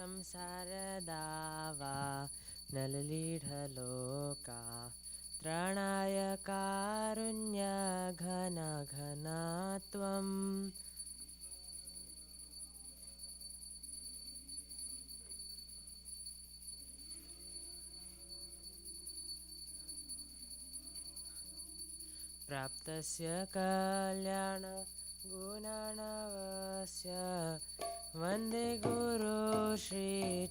संसारदावा नललीढलोका त्रणाय कारुण्यघनघना त्वम् प्राप्तस्य कल्याणगुणार्णवस्य वन्दे गुरो श्रीचरणरविन्दम्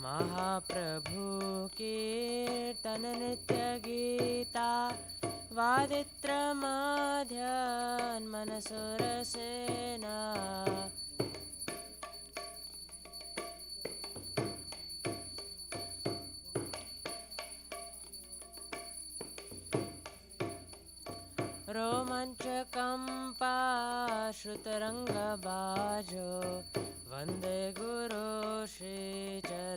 महाप्रभु कीर्तननृत्यगीता वादित्रमाध्यान्मनसुरसेना रोमाञ्चकम्पा श्रुतरङ्गबाजो वन्दे गुरो श्रीचरणरविन्दम्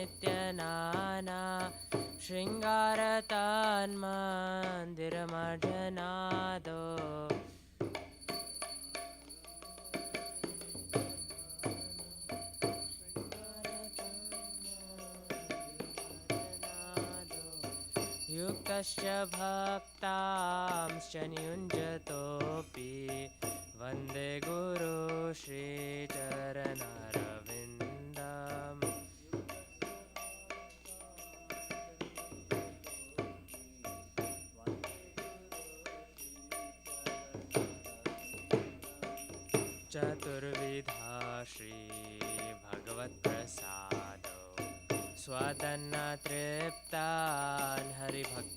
श्रीविग्रहाराधननित्यनाना शृङ्गारतान्मन्दिरमर्जनादो युक्तश्च भक्तांश्च नियुञ्जतोऽपि वन्दे गुरो श्रीचरणरविन्दम् चतुर्विधा श्रीभगवत्प्रसादो स्वदन्नतृप्तान् हरिभक्तसङ्घान्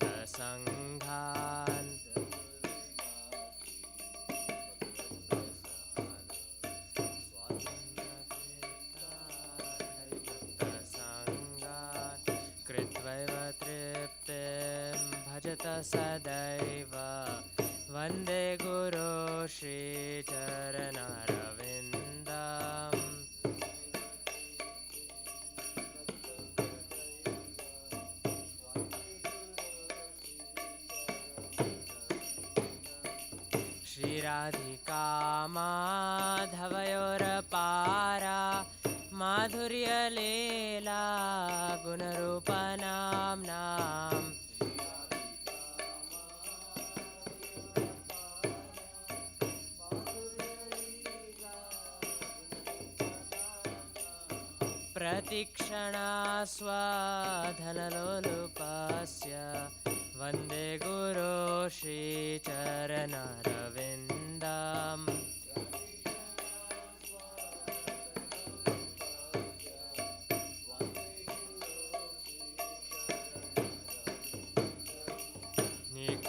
कृत्वैव तृप्तिं भजत सदैव वन्दे गुरो श्रीचरणरविन्दम् श्रीराधिका माधवयोरपारा माधुर्यलीला गुणरूपनाम्नाम् प्रतिक्षणा स्वधनलोलुपस्य वन्दे गुरो श्रीचरणरविन्दम्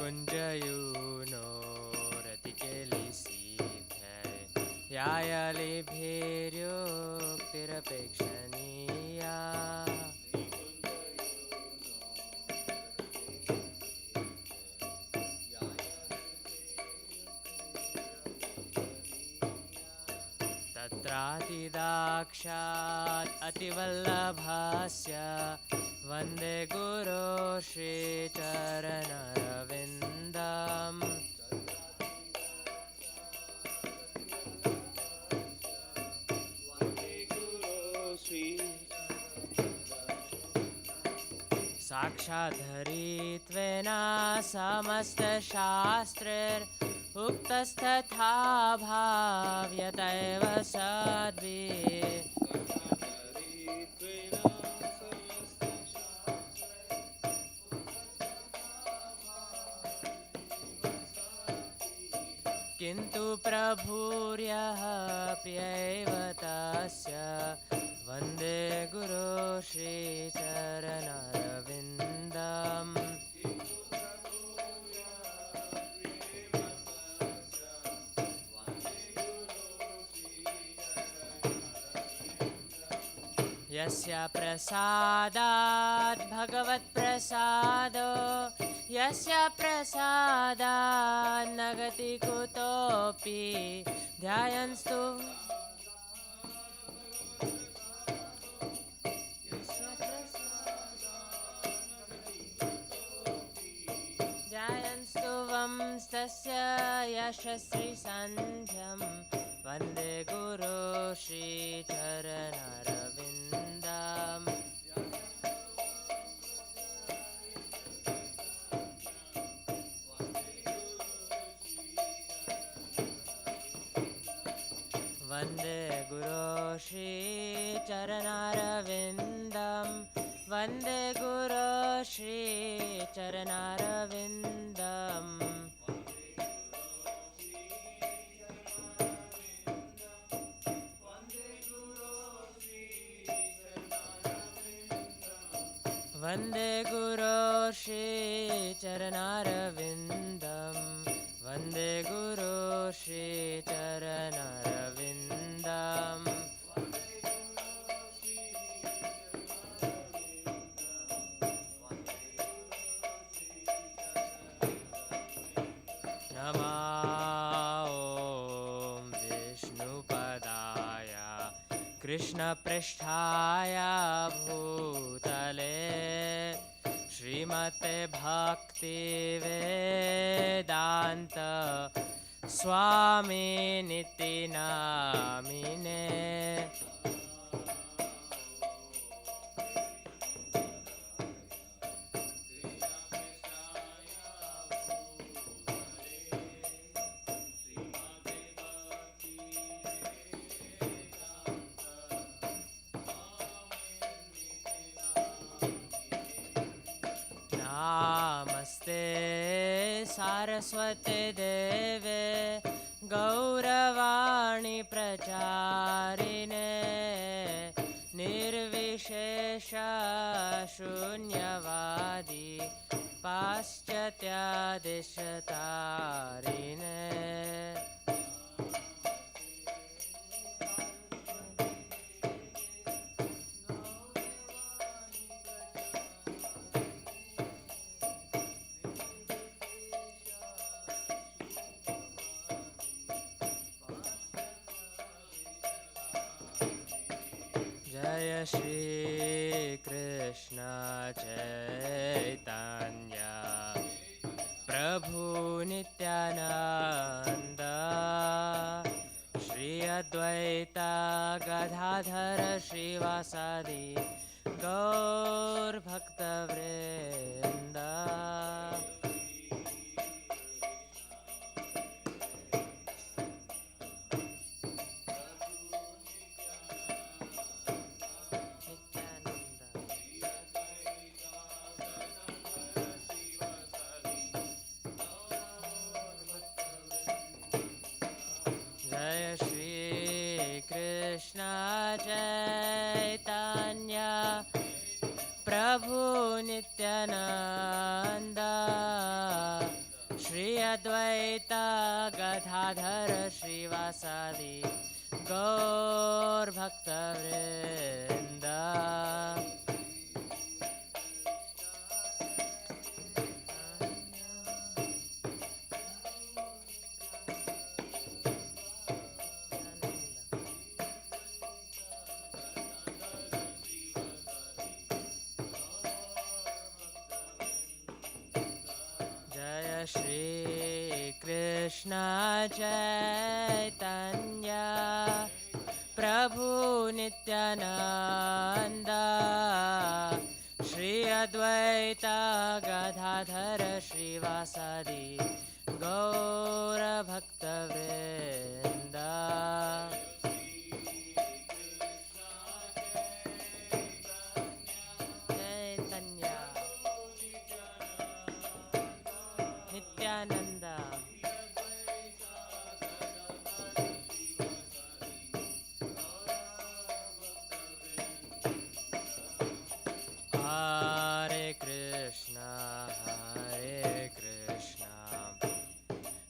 निकुञ्जयूनो रतिकेलिसीध्यै यायलिभिर्युक्तिरपेक्षणीया तत्रातिदाक्षात् अतिवल्लभस्य वन्दे गुरो श्रीचरणरविन्दम् साक्षाद्धरित्वेन समस्तशास्त्रैरुक्तस्तथा भाव्यत एव सद्भिः किन्तु प्रभुर्यः प्रियैव तस्य वन्दे गुरो श्रीचरणरविन्दम् यस्य प्रसादात् भगवत्प्रसादो यस्य प्रसादात् न गति कुतोऽपि ध्यायन्तु वंस्तस्य यशस्वी सन्ध्यं वन्दे गुरो श्रीचरणरविन्दम् वन्दे गुरो श्रीचरणरविन्दं वन्दे गुरो श्रीचरणरविन्दम् वन्दे गुरो श्रीचरणरविन्दं वन्दे गुरो श्रीचरणरविन्दम् नमः ॐ विष्णुपदाय कृष्णपृष्ठाय भूतले श्रीमते भक्तिवेदान्त स्वामिनिति नामिने नमस्ते सारस्वते देवे गौरवाणी प्रचारिणे निर्विशेष शून्यवादी पाश्चात्यादिशतारिणे जय श्री कृष्ण चैतन्य प्रभु नित्यानंद श्री अद्वैत गदाधर श्रीवासादि गौर भक्तवृंद जय श्री कृष्ण चैतन्य प्रभु नित्यानंद श्री अद्वैत गदाधर श्रीवासादि गौर भक्तवृंद जय श्री कृष्ण चैतन्य प्रभु नित्यानंद श्री अद्वैत गदाधर श्रीवासादि गौर भक्तवृंद चैतन्य नित्यानंद हरे Krishna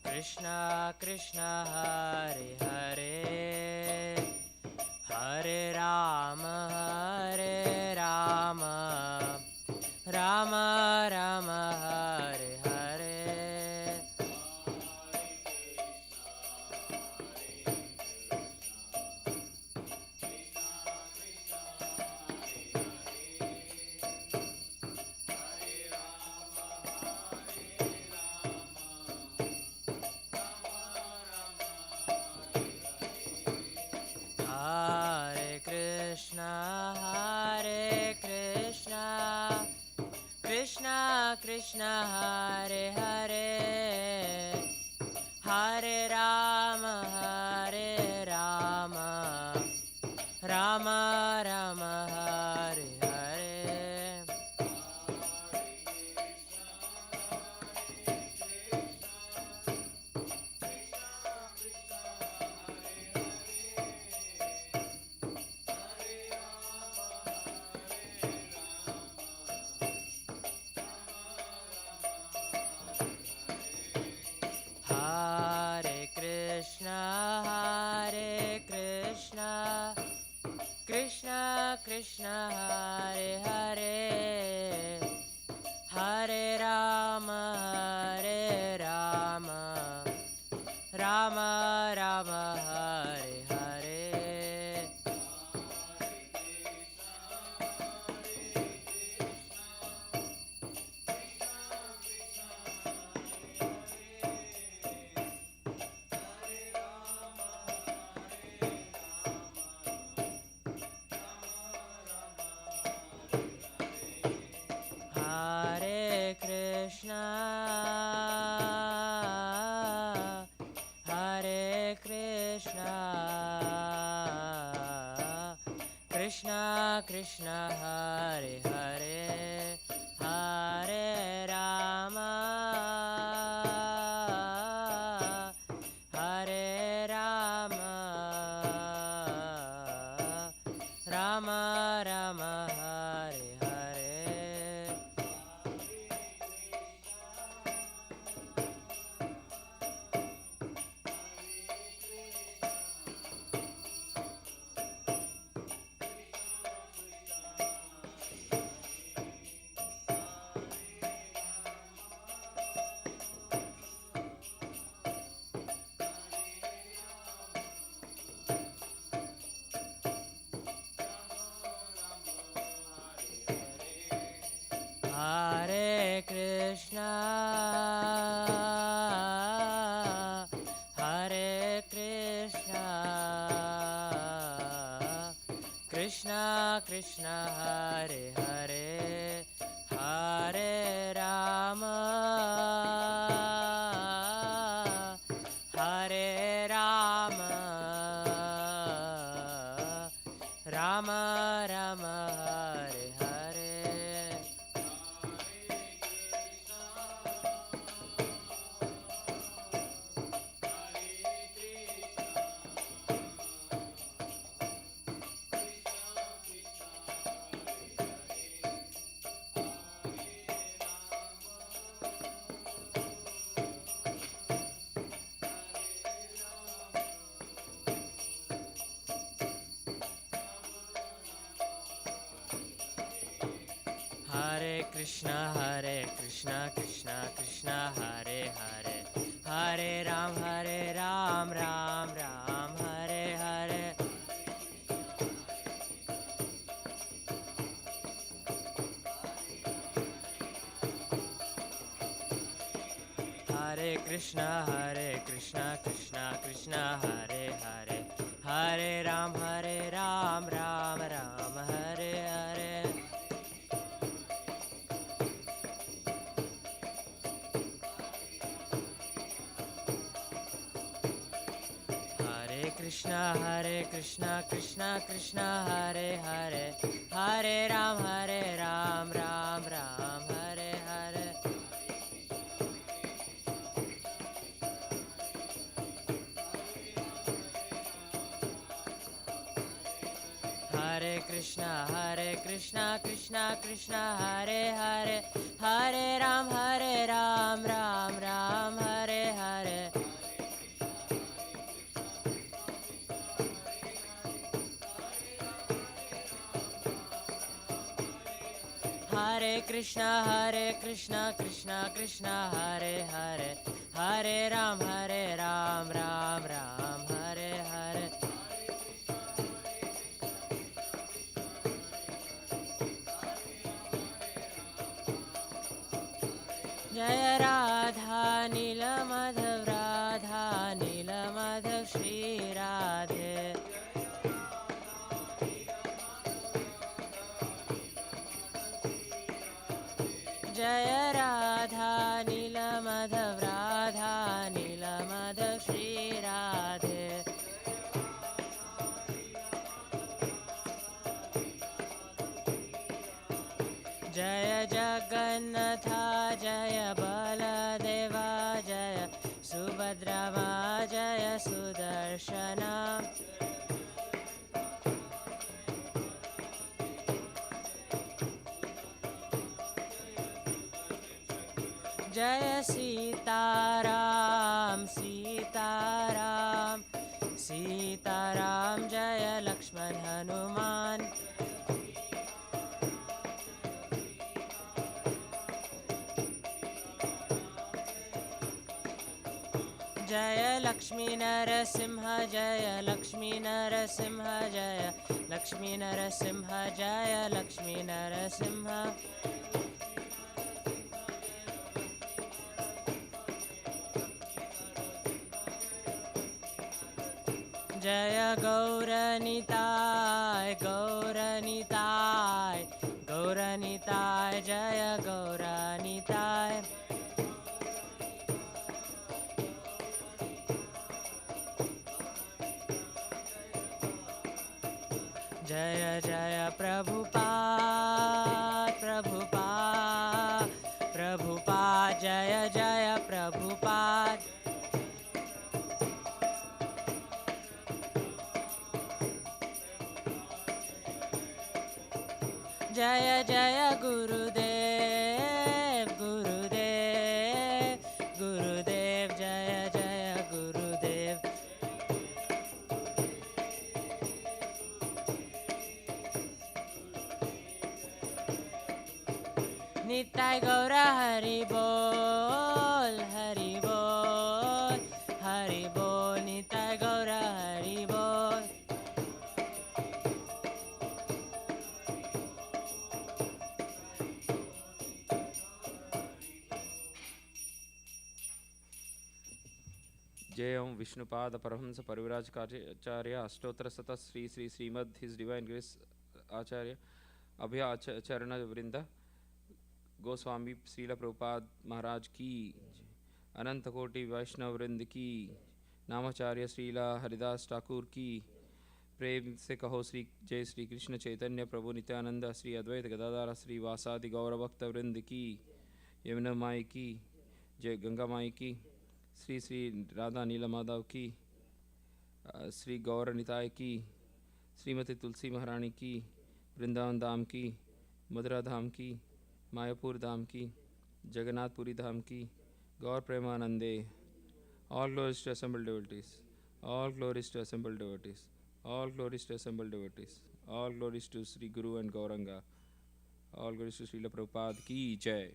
Krishna Krishna Hare Hare Hare Ram Krishna Krishna Hare Hare Hare Rama Hare Rama Rama Rama Hare Hare Hare Krishna Krishna Krishna Hare Hare Hare Rama Rama Rama Hare Hare Hare Krishna Krishna Krishna Hare Hare Hare Rama Rama Rama Hare Hare Hare Krishna Krishna Krishna Hare Hare Hare Rama Rama Rama Hare Hare Hare Krishna Krishna Krishna Hare Hare Hare Ram Ram Ram Hare Hare Hare Krishna Krishna Krishna Hare Hare Hare Ram Ram Ram Hare Hare Hare Krishna Krishna Hare Hare Hare Ram Ram Hare Hare Hare Krishna Krishna Hare Hare Hare Ram Ram Hare Hare Hare Krishna Krishna Hare Hare Hare Ram Ram Hare Hare Jaya Radha Nila Madhav Shri Radhe जय राधा नीलमाधव राधा नीलमाधव श्री राधे जय जगन्नाथ जय बलदेवा जय सुभद्रमा जय सुदर्शना जय सीताराम सीताराम सीताराम जय लक्ष्मण हनुमान जय लक्ष्मी नरसिंह जय लक्ष्मी नरसिंह जय लक्ष्मी नरसिंह जय लक्ष्मी नरसिंह जय गौरनिताय गौरनिताय गौरनिताय जय गौरनिताय जय जय प्रभुपाद प्रभुपाद प्रभुपाद जय जय प्रभुपाद जय जय गुरुदेव गुरुदेव गुरुदेव जय जय गुरुदेव निताय गौर हरि बोल हरि बोल निताय गौर हरि बोल जय ओम विष्णुपाद परमहंस परिव्राजकाचार्य अष्टोत्तर शत Shri Shri Srimad his divine grace Acharya Abhay Charan Vrind Goswami Srila Prabhupada महाराज की अनंत कोटि वैष्णव वृंद की नामाचार्य श्रीला हरिदास ठाकुर की प्रेम से कहो श्री जय श्री कृष्ण चैतन्य प्रभु नित्यानंद श्री अद्वैत गदाधर श्री वासादि गौरभक्त वृंद की यमुना माई की जय गंगा माई की श्री श्री राधा नीला माधव की श्री गौर निताय की श्रीमती तुलसी महारानी की वृंदावन धाम की मथुरा धाम की मायापुर धाम की जगन्नाथपुरी धाम की गौर प्रेमानंदे all glories to assembled devotees all glories to assembled devotees all glories to assembled devotees all glories to Sri Guru and Gauranga all glories to Srila Prabhupada की जय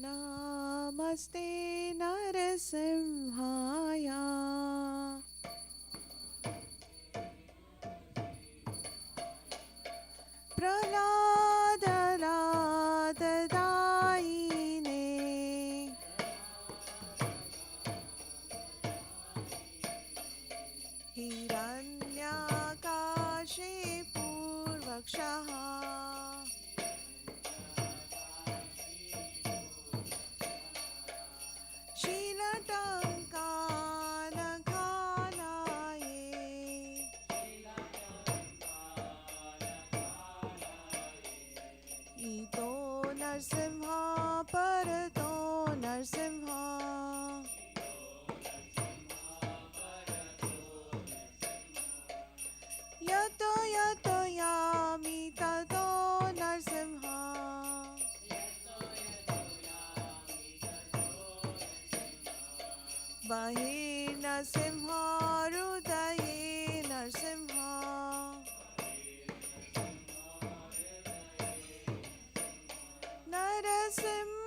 नमस्ते नरसिंहाय प्रह्लाददायिने हिरण्याकाशे पूर्वक्षः नरसिंहा परतो नरसिंहा यतो यतो यामि ततो नरसिंहा बहिर्नरसिंहा हृदये नरसिंहा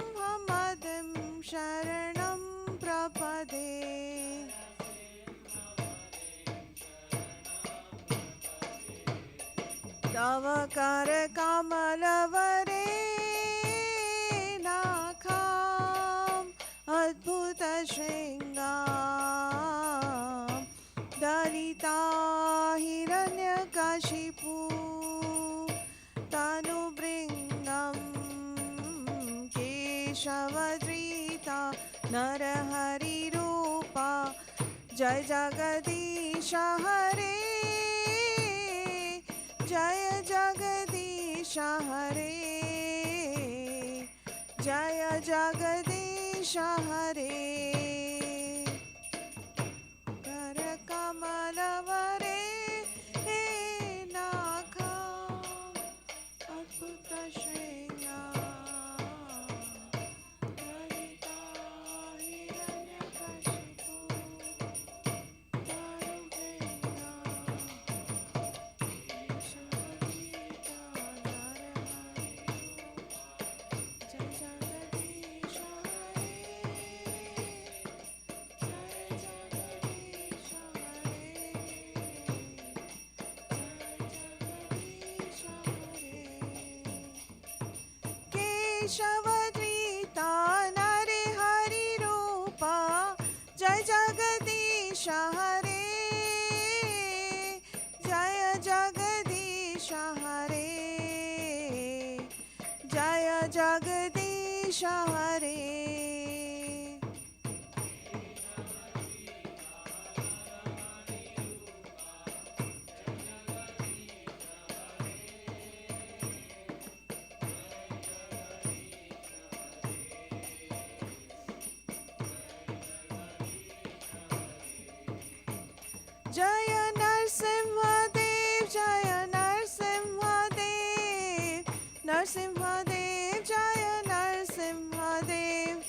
नरसिंहमदिं शरणं प्रपदे तव करकमलवरे केशवद्रीता नरहरिरूपा जय जगदीश हरे जय जगदीश हरे जय जगदीश हरे कर कमलवरे हे नाखा अद्भुत श्रेया ललिता हिरण्यकशिपु दारुकेया केशवगीता नरहरिरूपा जय जगदीश हरे जय जगदीश हरे जय जगदीश हरे केशवद्रीता नरहरिरूपा जय जगदीश हरे जय जगदीश हरे जय जगदीश हरे जय नरसिंहदेव जय नरसिंहदेव नरसिंहदेव जय नरसिंहदेव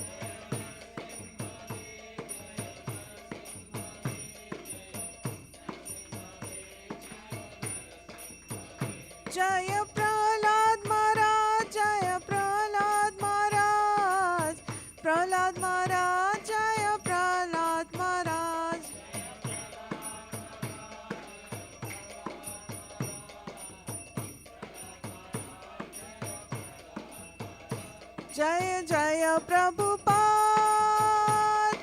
जय प्रहलाद महाराज जय प्रहलाद महाराज प्रहलाद महाराज जय प्रहलाद महाराज जय जय प्रभुपाद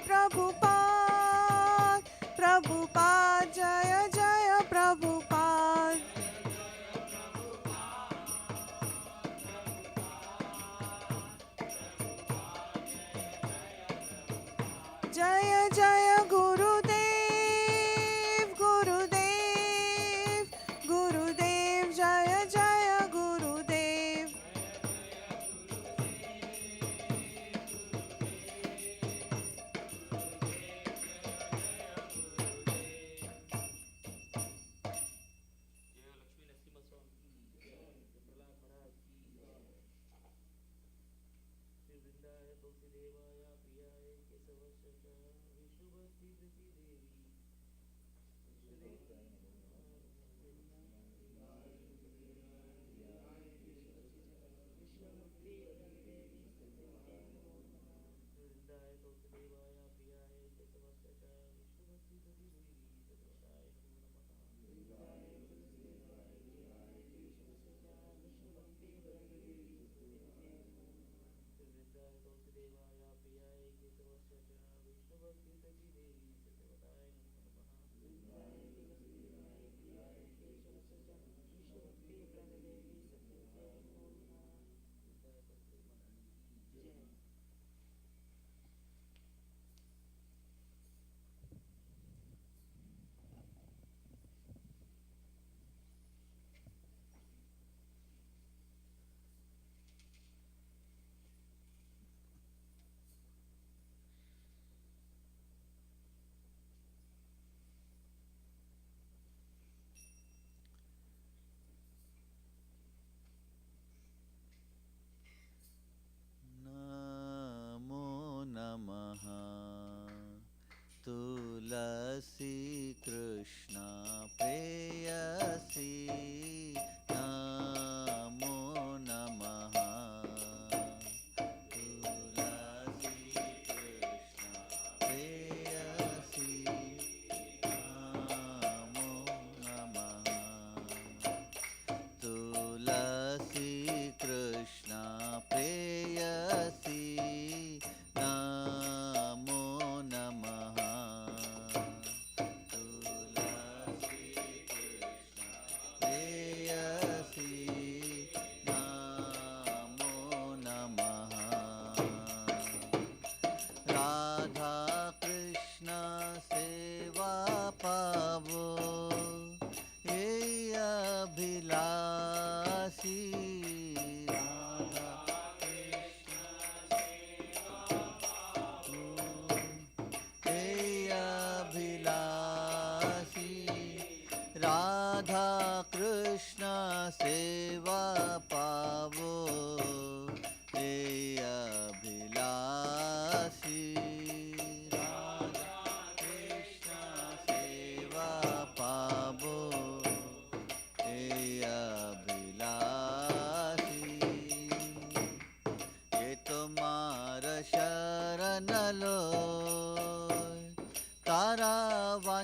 प्रभुपाद प्रभुपाद जय जय प्रभुपाद जय जय गुरुदेव गुरुदेव गुरुदेव जय जय गुरुदेव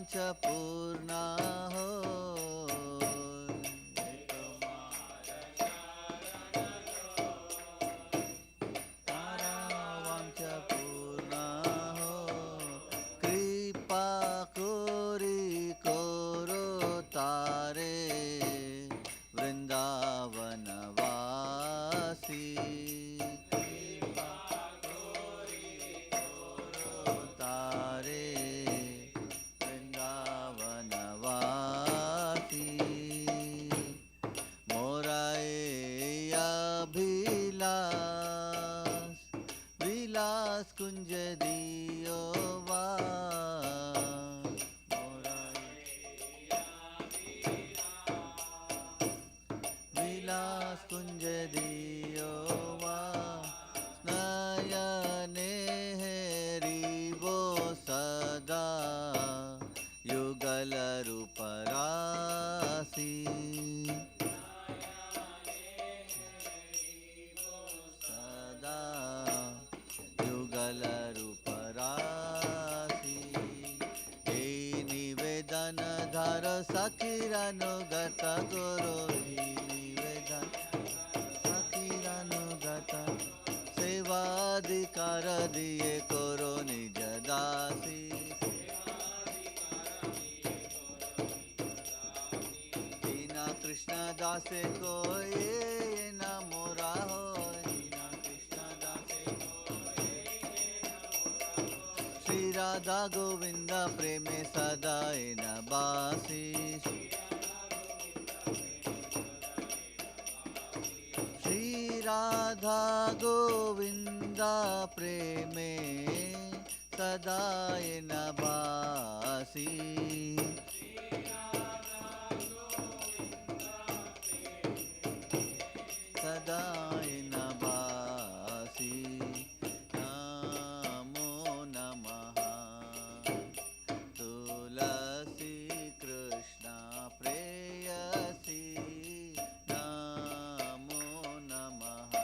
वांछ पूर्णा हो तारा वांछ पूर्णा हो कृपा कोरी कोरो तारे वृंदावन वासी तारे वृंदावन वासी मोराए अभिलाष विलास कुंज दियो विलास कुंज दियो नयने हेरिबो सदा युगल रूप राशि सदा युगल रूप राशि हे निवेदन धर सखीरानुगत गुरु निवेदन सखीरानुगत सेवाधिकार दिए करो निज दासी दीना कृष्ण दासे को ये न मोरा हो दीना कृष्ण दासे श्री राधा गोविंद प्रेमे सदा न बासी श्री राधा गोविंद प्रेमे सदा न बासी सदा न बासी नमो नमः तुलसी कृष्ण प्रेयसी नमो नमः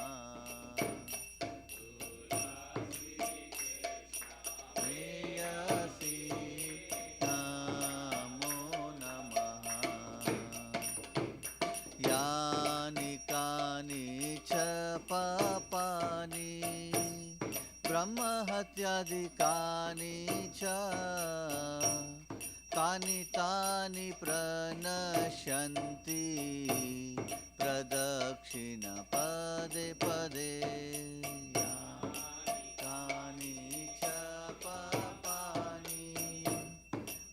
प्रेयसी नमो नमः यानि कानि च पापानि ब्रह्महत्यादिकानि च तानि तानि प्रणश्यन्ति प्रदक्षिण पदे पदे तानि च पापानि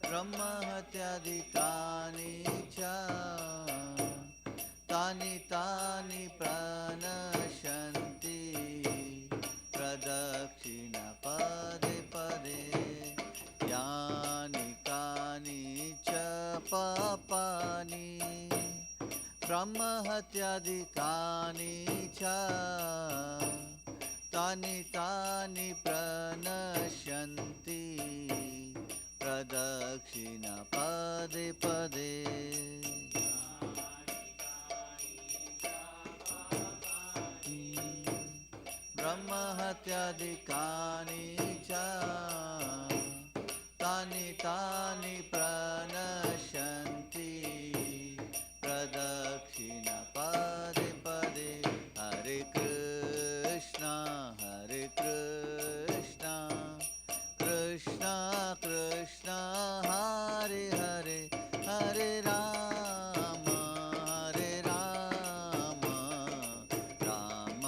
ब्रह्महत्यादिकानि च तानि तानि प्रणश्यन्ति प्रदक्षिण पदे पदे यानि कानि च पापानि ब्रह्महत्यादिकानि च तानि तानि प्रणश्यन्ति प्रदक्षिण पदे पदे ब्रह्महत्यादिकानि च तानि तानि प्रणश्यन्ति प्रदक्षिण पदे पदे हरे कृष्ण कृष्ण कृष्ण हरे हरे हरे राम राम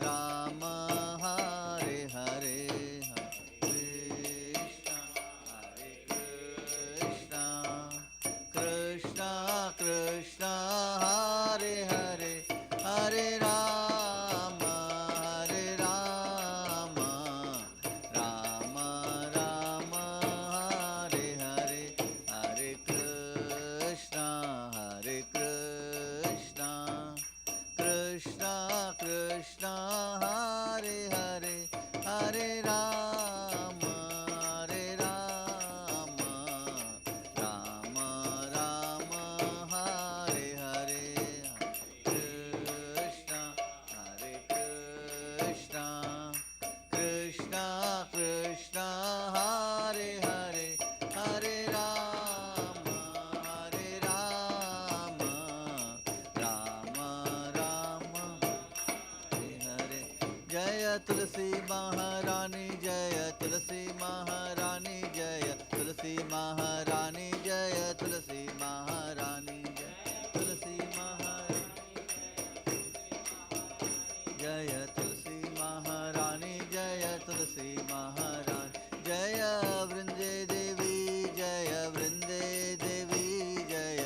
राम हरे हरे तुलसी महारानी जय तुलसी महारानी जय तुलसी महारानी जय तुलसी महारानी जय तुलसी महारानी जय तुलसी महारानी जय तुलसी महारानी जय वृंदे देवी जय वृंदे देवी जय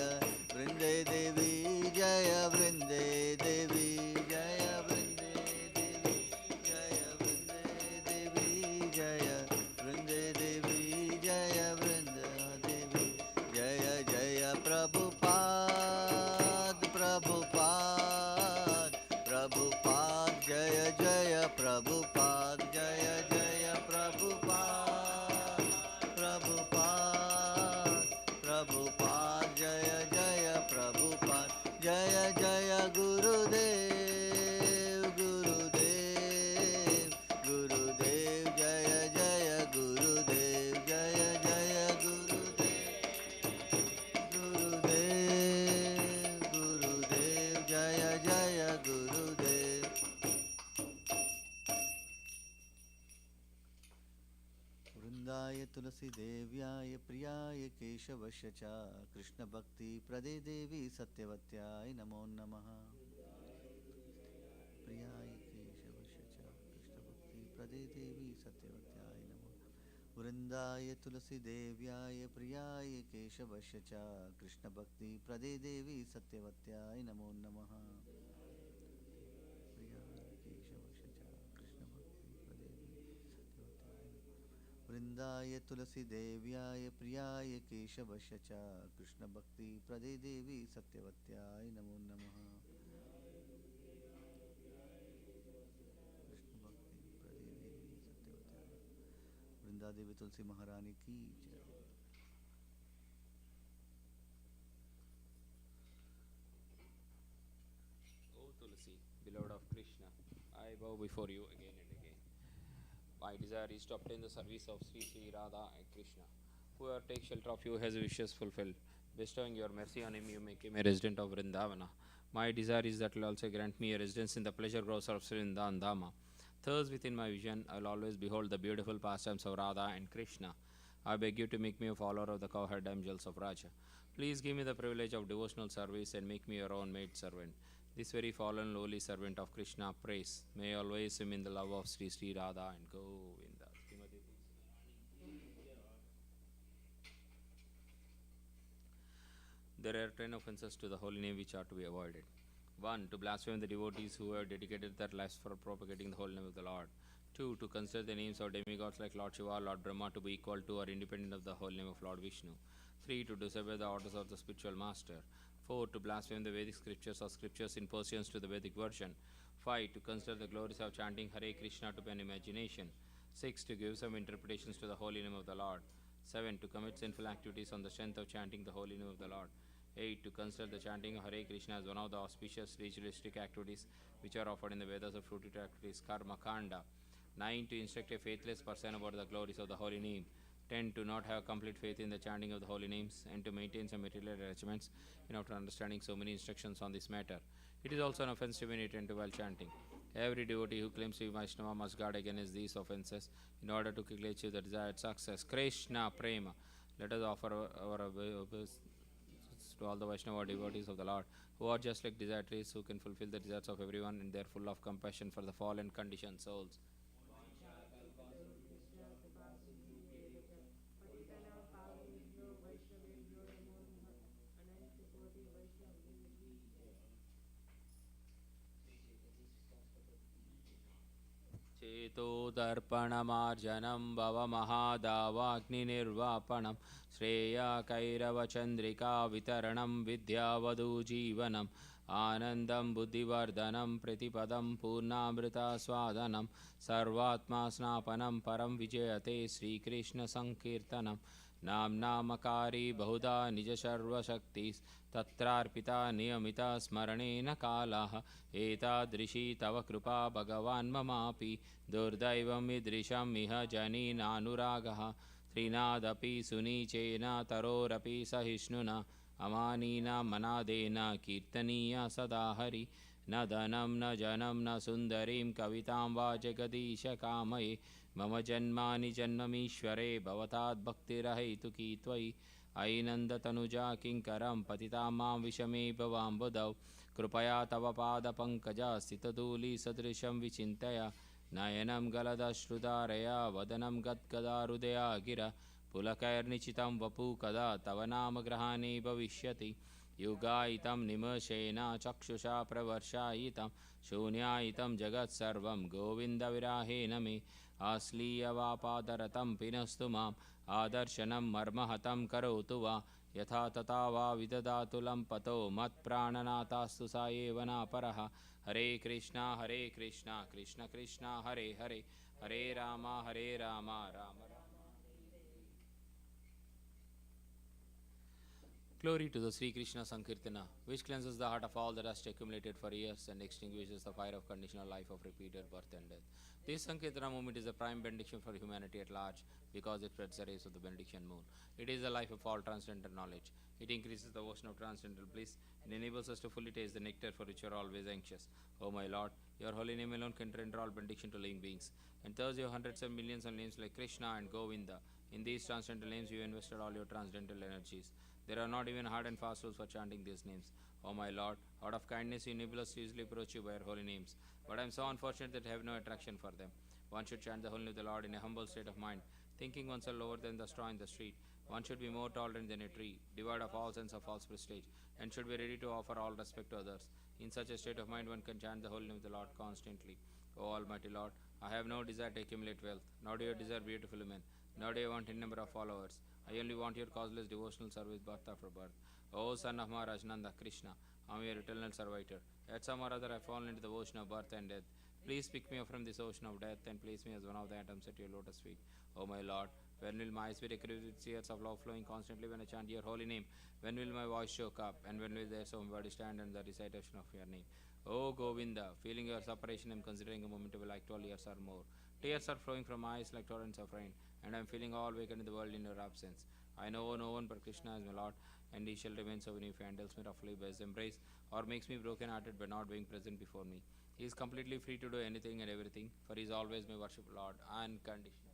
वृंदे देवी जय वृंदे देवी जय वृंदे देवी जय वृंदे देवी जय वृंदे देवी जय वृंदे देवी जय जय प्रभुपाद प्रभुपाद प्रभुपाद जय जय प्रभुपाद जय जय प्रभुपाद प्रभुपाद प्रभुपाद जय जय प्रभुपाद जय जय गुरुदेव गुरुदेव गुरुदेव जय जय गुरुदेव जय जय गुरुदेव गुरुदेव गुरुदेव जय जय गुरुदेव वृंदाय तुलसी देव्याय प्रियाय केशवस्य च कृष्ण भक्ति प्रदे देवी सत्यवत्याय नमो नमः प्रियाय केशवस्य च कृष्ण भक्ति प्रदे देवी सत्यवत्याय नमो वृंदाय तुलसी देव्याय प्रियाय केशवस्य च कृष्ण भक्ति प्रदे देवी सत्यवत्याय नमो नमः वृंदाय तुलसी देव्याय प्रियाय केशवस्य च कृष्ण भक्ति प्रदे देवी सत्यवत्याय नमो नमः कृष्ण भक्ति प्रदे देवी सत्यवत्याय वृंदा देवी तुलसी महारानी की जय O Tulsi, beloved of Krishna, I bow before you again and again. My desire is to obtain the service of Sri Sri Radha and Krishna. Whoever takes shelter of you has wishes fulfilled. Bestowing your mercy on him, you make him a resident of Vrindavana. My desire is that you will also grant me a residence in the pleasure groves of Sri Vrindavan Dhama. Thus, within my vision, I will always behold the beautiful pastimes of Radha and Krishna. I beg you to make me a follower of the cowherd damsels of Raja. Please give me the privilege of devotional service and make me your own maid servant. This very fallen lowly servant of Krishna prays. May I always swim in the love of Sri Sri Radha and Govinda. There are 10 offenses to the holy name which are to be avoided. 1. To blaspheme the devotees who have dedicated their lives for propagating the holy name of the Lord. 2. To consider the names of demigods like Lord Shiva, Lord Brahma to be equal to or independent of the holy name of Lord Vishnu. 3. To disobey the orders of the spiritual master. 4. To blaspheme the Vedic scriptures or scriptures in pursuance to the Vedic version. 5. To consider the glories of chanting Hare Krishna to be an imagination. 6. To give some interpretations to the holy name of the Lord. 7. To commit sinful activities on the strength of chanting the holy name of the Lord. 8. To consider the chanting of Hare Krishna as one of the auspicious ritualistic activities which are offered in the Vedas of fruitive activities, Karma Kanda. 9. To instruct a faithless person about the glories of the holy name. 10. To not have complete faith in the chanting of the holy names and to maintain some material attachments in after understanding so many instructions on this matter. It is also an offense to be inattentive while chanting. Every devotee who claims to be Vaishnava must guard against these offenses in order to quickly achieve the desired success. Krishna Prema. Let us offer our obeisance to all the Vaishnava devotees of the Lord, who are just like desire trees, who can fulfill the desires of everyone, and they are full of compassion for the fallen conditioned souls. चेतोदर्पणमार्जनं भवमहादावाग्निर्वापणं श्रेयाकैरवचन्द्रिका वितरणं विद्यावधूजीवनम् आनन्दं बुद्धिवर्धनं प्रतिपदं पूर्णामृतास्वादनं सर्वात्मा स्नापनं परं विजयते श्रीकृष्णसङ्कीर्तनं नाम्नामकारी बहुधा निजसर्वशक्तिस्तत्रार्पिता नियमिता स्मरणेन कालः एतादृशी तव कृपा भगवान् ममापि दुर्दैवम् ईदृशम् इह जनीनानुरागः त्रिनादपि सुनीचेन तरोरपि सहिष्णुना अमानीना मनादेन कीर्तनीया सदा हरि न धनं न जनं न सुन्दरीं कवितां वा जगदीश कामये मम जन्मानि जन्ममीश्वरे भवताद्भक्तिरहेतुकी त्वयि अयि नन्दतनुजा किङ्करं पतितां मां विषमे भवाम्बुधौ कृपया तव पादपङ्कजा स्थितधूलिसदृशं विचिन्तय नयनं गलदश्रुधारया वदनं गद्गदाहृदया गिरा पुलकैर्निचितं वपु कदा तव नाम ग्रहणे भविष्यति युगायितं निमशेन चक्षुषा प्रवर्षायितं शून्यायितं जगत्सर्वं गोविन्दविराहेण मे आश्लीयवापादरतं पिनस्तु माम् आदर्शनं मर्महतं करोतु वा यथा तथा वा विदधातु लम्पतो मत्प्राणनाथास्तु स एव नापरः हरे Krishna Krishna Krishna Hare Hare Hare Ram Ram Ram Glory to the Sri Krishna Sankirtana, which cleanses the heart of all the dust accumulated for years and extinguishes the fire of conditional life of repeated birth and death. This Sankirtana movement is a prime benediction for humanity at large because it spreads the rays of the benediction moon. It is the life of all transcendental knowledge. It increases the ocean of transcendental bliss and enables us to fully taste the nectar for which you are always anxious. O my Lord, your holy name alone can render all benediction to living beings. And thus your hundreds of millions of names like Krishna and Govinda. In these transcendental names you invested all your transcendental energies. There are not even hard and fast rules for chanting these names. O my Lord, out of kindness you enable us to easily approach you by your holy names. But I am so unfortunate that I have no attraction for them. One should chant the holy name of the Lord in a humble state of mind, thinking oneself lower than the straw in the street. One should be more tolerant than a tree, devoid of all sense of false prestige, and should be ready to offer all respect to others. In such a state of mind one can chant the holy name of the Lord constantly. O Almighty Lord, I have no desire to accumulate wealth, nor do you desire beautiful women, nor do I want any number of followers. I only want your causeless devotional service birth after birth. O son of Maharaj Nanda, Krishna, I am your eternal servitor. At some or other I have fallen into the ocean of birth and death. Please pick me up from this ocean of death and place me as one of the atoms at your lotus feet. O my Lord, when will my eyes be decorated with tears of love flowing constantly when I chant your holy name? When will my voice choke up? And when will there so body stand in the recitation of your name? O Govinda, feeling your separation, I am considering a moment to be like 12 years or more. Tears are flowing from my eyes like torrents of rain, and I am feeling all vacant in the world in your absence. I know no one but Krishna is my Lord, and he shall remain so when he handles me roughly by his embrace, or makes me broken hearted by not being present before me. He is completely free to do anything and everything, for he is always my worship Lord, unconditional.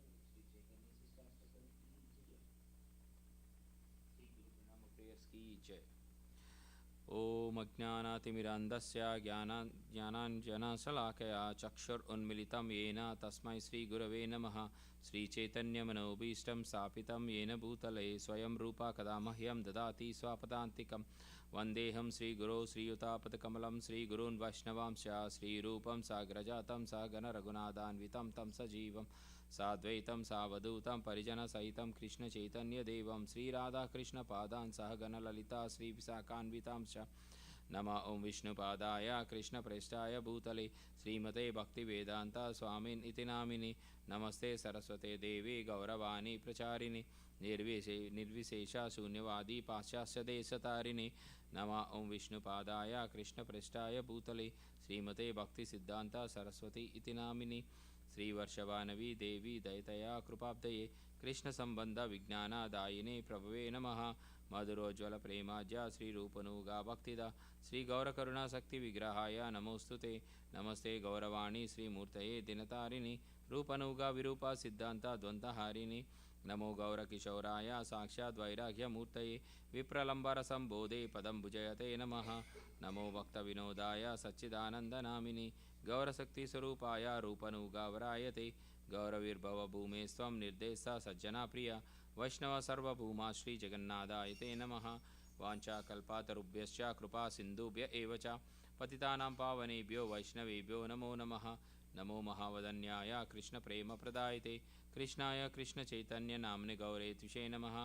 ओम अज्ञानातिमिरान्धस्य ज्ञानाञ्जनशलाकया चक्षुरुन्मिलितं येन तस्मै श्रीगुरवे नमः श्रीचैतन्यमनोभीष्टं स्थापितं येन भूतले स्वयं रूपा कदा मह्यं ददाति स्वपदान्तिकं वन्देऽहं श्रीगुरो श्रीयुतापदकमलं श्रीगुरून् वैष्णवांश्च श्रीरूपं साग्रजातं सगणरघुनाथान्वितं तं सजीवं साद्वैतं सावधूतं परिजनसहितं कृष्णचैतन्यदेवं श्रीराधाकृष्णपादान् सहगणललिता श्रीविशाखान्वितांश्च नमः ओं विष्णुपादाय कृष्णप्रेष्ठाय भूतले श्रीमते भक्तिवेदान्ता स्वामिन् इति नामिने नमस्ते सरस्वते देवी गौरवाणी प्रचारिणे निर्विशेषा शून्यवादी पाश्चात्य देशतारिणे नमः ओं विष्णुपादाय कृष्णप्रेष्ठाय भूतले श्रीमते भक्तिसिद्धान्ता सरस्वती इति नामिने श्रीवर्षवानवी देवी दयतया कृपाब्दये कृष्णसम्बन्ध विज्ञानदायिने प्रभवे नमः मधुरोज्ज्वल प्रेमाज्या श्रीरूपनुगा भक्तिदा श्रीगौरकरुणाशक्ति विग्रहाय नमोस्तुते नमस्ते गौरवाणी श्रीमूर्तये दिनतारिणे रूपनुगा विरूपा सिद्धान्ता द्वन्द्वहारिणे नमो गौरकिशोराय साक्षात् वैराग्यमूर्तये विप्रलम्बरसम्बोधे पदं भुजयते नमः नमो भक्तविनोदाय सच्चिदानन्दनामिने गौरशक्तिस्वरूपाय रूपनुगावरायते गौरवीर्भवभूमे स्वं निर्देशा सज्जना प्रिया वैष्णव सर्वभूमा श्रीजगन्नाथाय ते नमः वाञ्छाकल्पातरुभ्यश्च कृपा सिन्धुभ्य एव च पतितानां पावनेभ्यो वैष्णवेभ्यो नमो नमः नमो महावदन्याय कृष्णप्रेमप्रदायते कृष्णाय कृष्णचैतन्यनाम्ने गौरे तुषे नमः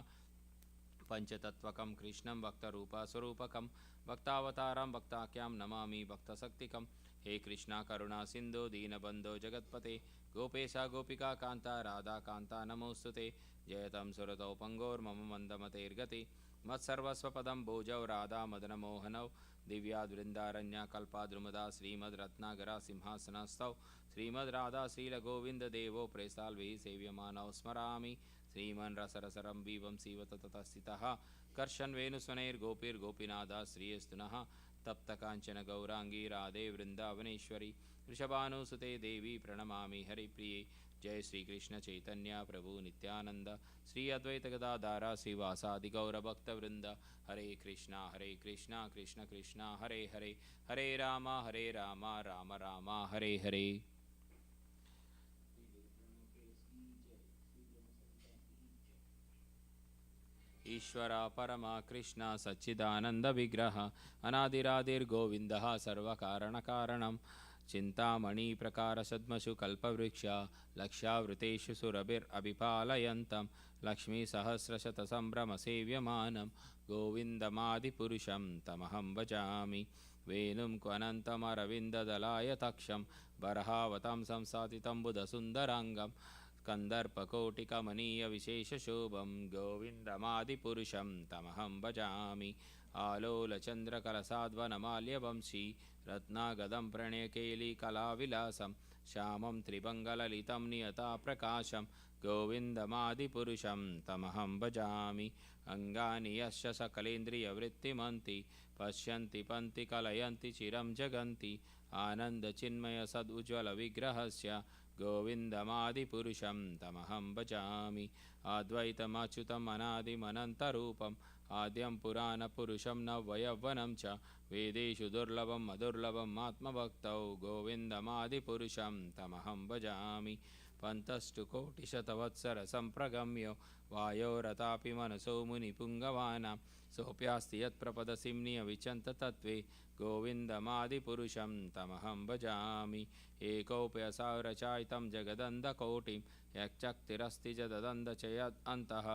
पंचतत्वकं कृष्णं भक्तरूपस्वरूपकं भक्तावतारं भक्ताख्यां नमामि भक्तशक्तिकं हे कृष्णा करुणा सिन्धो दीनबन्धो जगत्पते गोपेशा गोपिका कान्ता राधा कान्ता नमोस्तुते जयतं सुरतौ पङ्गोर्मम मन्दमतेर्गति मत्सर्वस्वपदं भोजौ राधा मदनमोहनौ दिव्याद्वृन्दारण्यकल्पाद्रुमदा श्रीमद्रत्नागरा सिंहासनस्थौ श्रीमद्राधा श्रीलगोविन्ददेवो प्रेसाल्भिः सेव्यमानौ स्मरामि श्रीमन् रसरसरं बीवं सीवत ततः स्थितः कर्षन् वेणुस्वनैर्गोपीर्गोपीनाथः श्रीयस्तुनः तप्तकाञ्चन गौराङ्गी राधे वृन्दावनेश्वरी वृषभानुसुते देवी प्रणमामि हरिप्रिये जय श्री कृष्ण चैतन्य प्रभु नित्यानंद श्री अद्वैत गदाधारा श्रीवासादि गौरभक्तवृंद हरे कृष्णा कृष्ण कृष्ण हरे हरे हरे राम राम राम हरे हरे। ईश्वर परमा कृष्ण सच्चिदानंद विग्रह अनादिरादिर्गोविंदः सर्वकारणकारणं चिंतामणि प्रकार सद्मसु कल्पवृक्ष लक्षावृतेषु सुरभिरभिपालयन्तं लक्ष्मी सहस्रशत संभ्रम सेव्यमानं गोविन्दमादिपुरुषं तमहं भजामि वेणुं क्वनन्तमरविन्ददलाय तक्षं बर्हावतं संसातितं बुधसुन्दराङ्गं कन्दर्पकोटिकमनीयविशेषशोभं गोविन्दमादिपुरुषं तमहं भजामि आलोलचन्द्रकलसाद्वनमाल्यवंशी रत्नागदं प्रणयकेलिकलाविलासं श्यामं त्रिभङ्गललितं नियताप्रकाशं गोविन्दमादिपुरुषं तमहं भजामि अङ्गानि यस्य सकलेन्द्रियवृत्तिमन्ति पश्यन्ति पन्ति कलयन्ति चिरं जगन्ति आनन्दचिन्मयसदुज्ज्वलविग्रहस्य गोविन्दमादिपुरुषं तमहं भजामि अद्वैतमच्युतम् अनादिमनन्तरूपम् आद्यं पुराणपुरुषं नवयौवनं च वेदेषु दुर्लभम् अदुर्लभम् आत्मभक्तौ गोविन्दमादिपुरुषं तमहं भजामि पन्तस्तु कोटिशतवत्सरसम्प्रगम्यो वायोरतापि मनसो मुनिपुङ्गवानां सोऽप्यास्ति यत्प्रपदसिम्नि विचन्ततत्त्वे गोविन्दमादिपुरुषं तमहं भजामि एकोप्यसारचायितं जगदन्धकोटिं यच्चक्तिरस्ति जददन्धचयदन्तः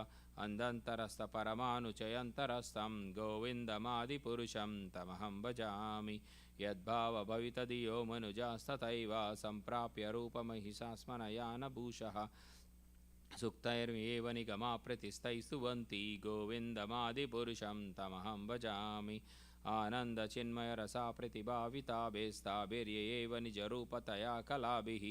अन्धन्तरस्थपरमानुचयन्तरस्थं गोविन्दमादिपुरुषं तमहं भजामि यद्भावभवितधियो मनुजास्तथैव सम्प्राप्य रूपमहिषास्मनयानभूषः सुक्तैर्येव निगमाप्रतिस्तैस्तुवन्ति गोविन्दमादिपुरुषं तमहं भजामि आनन्दचिन्मयरसा प्रतिभाविताभेस्ताभिर्येव निजरूपतया कलाभिः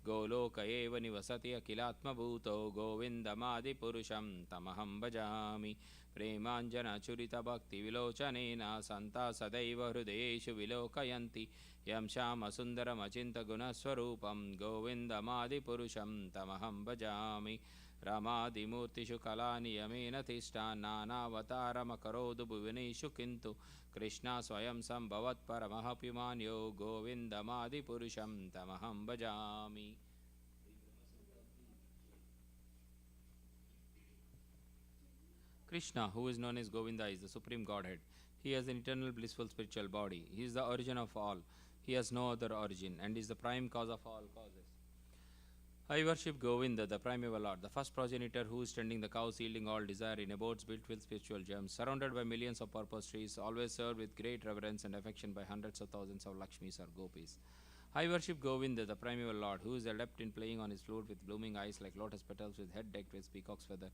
गोलोक एव निवसति अखिलात्मभूतो गोविन्दमादिपुरुषं तमहं भजामि प्रेमाञ्जनचुरितभक्तिविलोचनेन सन्ता सदैव हृदयेषु विलोकयन्ति यं श्यामसुन्दरमचिन्तगुणस्वरूपं गोविन्दमादिपुरुषं तमहं भजामि रमादिमूर्तिषु कलानियमेन तिष्ठान् नानावतारमकरोतु भुवनेषु किन्तु कृष्णा स्वयं सम्भवत्परमः गोविन्दमादिपुरुषं तमहं भजामि। Krishna, who is known as Govinda, is the supreme Godhead. He has an eternal blissful spiritual body. He is the origin of all. He has no other origin and is the prime cause of all causes. I worship Govinda, the primeval Lord, the first progenitor who is tending the cows, yielding all desire in abodes built with spiritual gems, surrounded by millions of purpose trees, always served with great reverence and affection by hundreds of thousands of Lakshmis or Gopis. I worship Govinda, the primeval Lord, who is adept in playing on his flute with blooming eyes like lotus petals, with head decked with peacock's feather,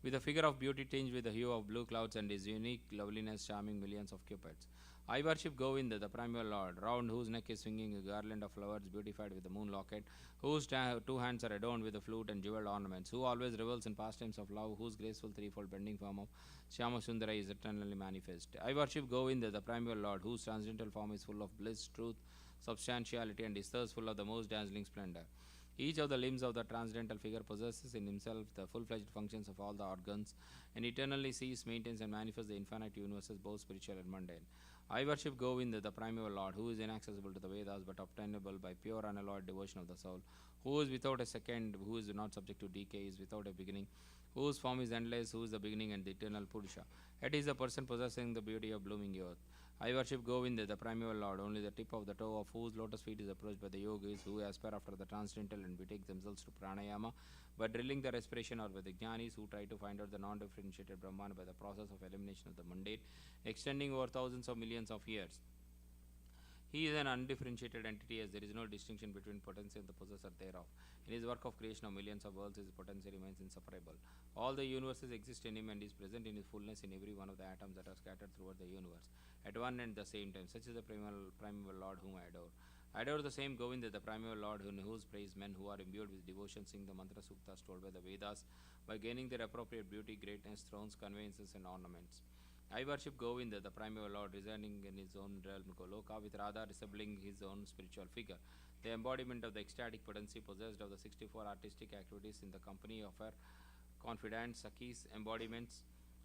with a figure of beauty tinged with the hue of blue clouds, and his unique loveliness charming millions of cupids. I worship Govinda, the primeval Lord, round whose neck is swinging a garland of flowers beautified with the moon locket, whose two hands are adorned with the flute and jeweled ornaments, who always revels in pastimes of love, whose graceful threefold bending form of Shyamasundara is eternally manifest. I worship Govinda, the primeval Lord, whose transcendental form is full of bliss, truth, substantiality, and is thus full of the most dazzling splendor. Each of the limbs of the transcendental figure possesses in himself the full-fledged functions of all the organs, and eternally sees, maintains, and manifests the infinite universes, both spiritual and mundane. I worship Govinda, the primeval Lord, who is inaccessible to the Vedas but obtainable by pure unalloyed devotion of the soul, who is without a second, who is not subject to decay, is without a beginning, whose form is endless, who is the beginning and the eternal Purusha. Yet is a person possessing the beauty of blooming earth. I worship Govinda, the primeval Lord, only the tip of the toe of whose lotus feet is approached by the yogis who aspire after the transcendental and betake themselves to pranayama by drilling the respiration, or by the jnanis who try to find out the non-differentiated Brahman by the process of elimination of the mundane, extending over thousands of millions of years. He is an undifferentiated entity, as there is no distinction between potency and the possessor thereof. In his work of creation of millions of worlds, his potency remains inseparable. All the universes exist in him and is present in his fullness in every one of the atoms that are scattered throughout the universe at one and the same time. Such is the primeval Lord whom I adore. I adore the same Govinda, the primeval Lord, in whose praise men who are imbued with devotion sing the mantra suktas told by the Vedas by gaining their appropriate beauty, greatness, thrones, conveyances, and ornaments. I worship Govinda, the primeval Lord, residing in his own realm Goloka, with Radha resembling his own spiritual figure. The embodiment of the ecstatic potency possessed of the 64 artistic activities in the company of her confidant Sakis, embodiments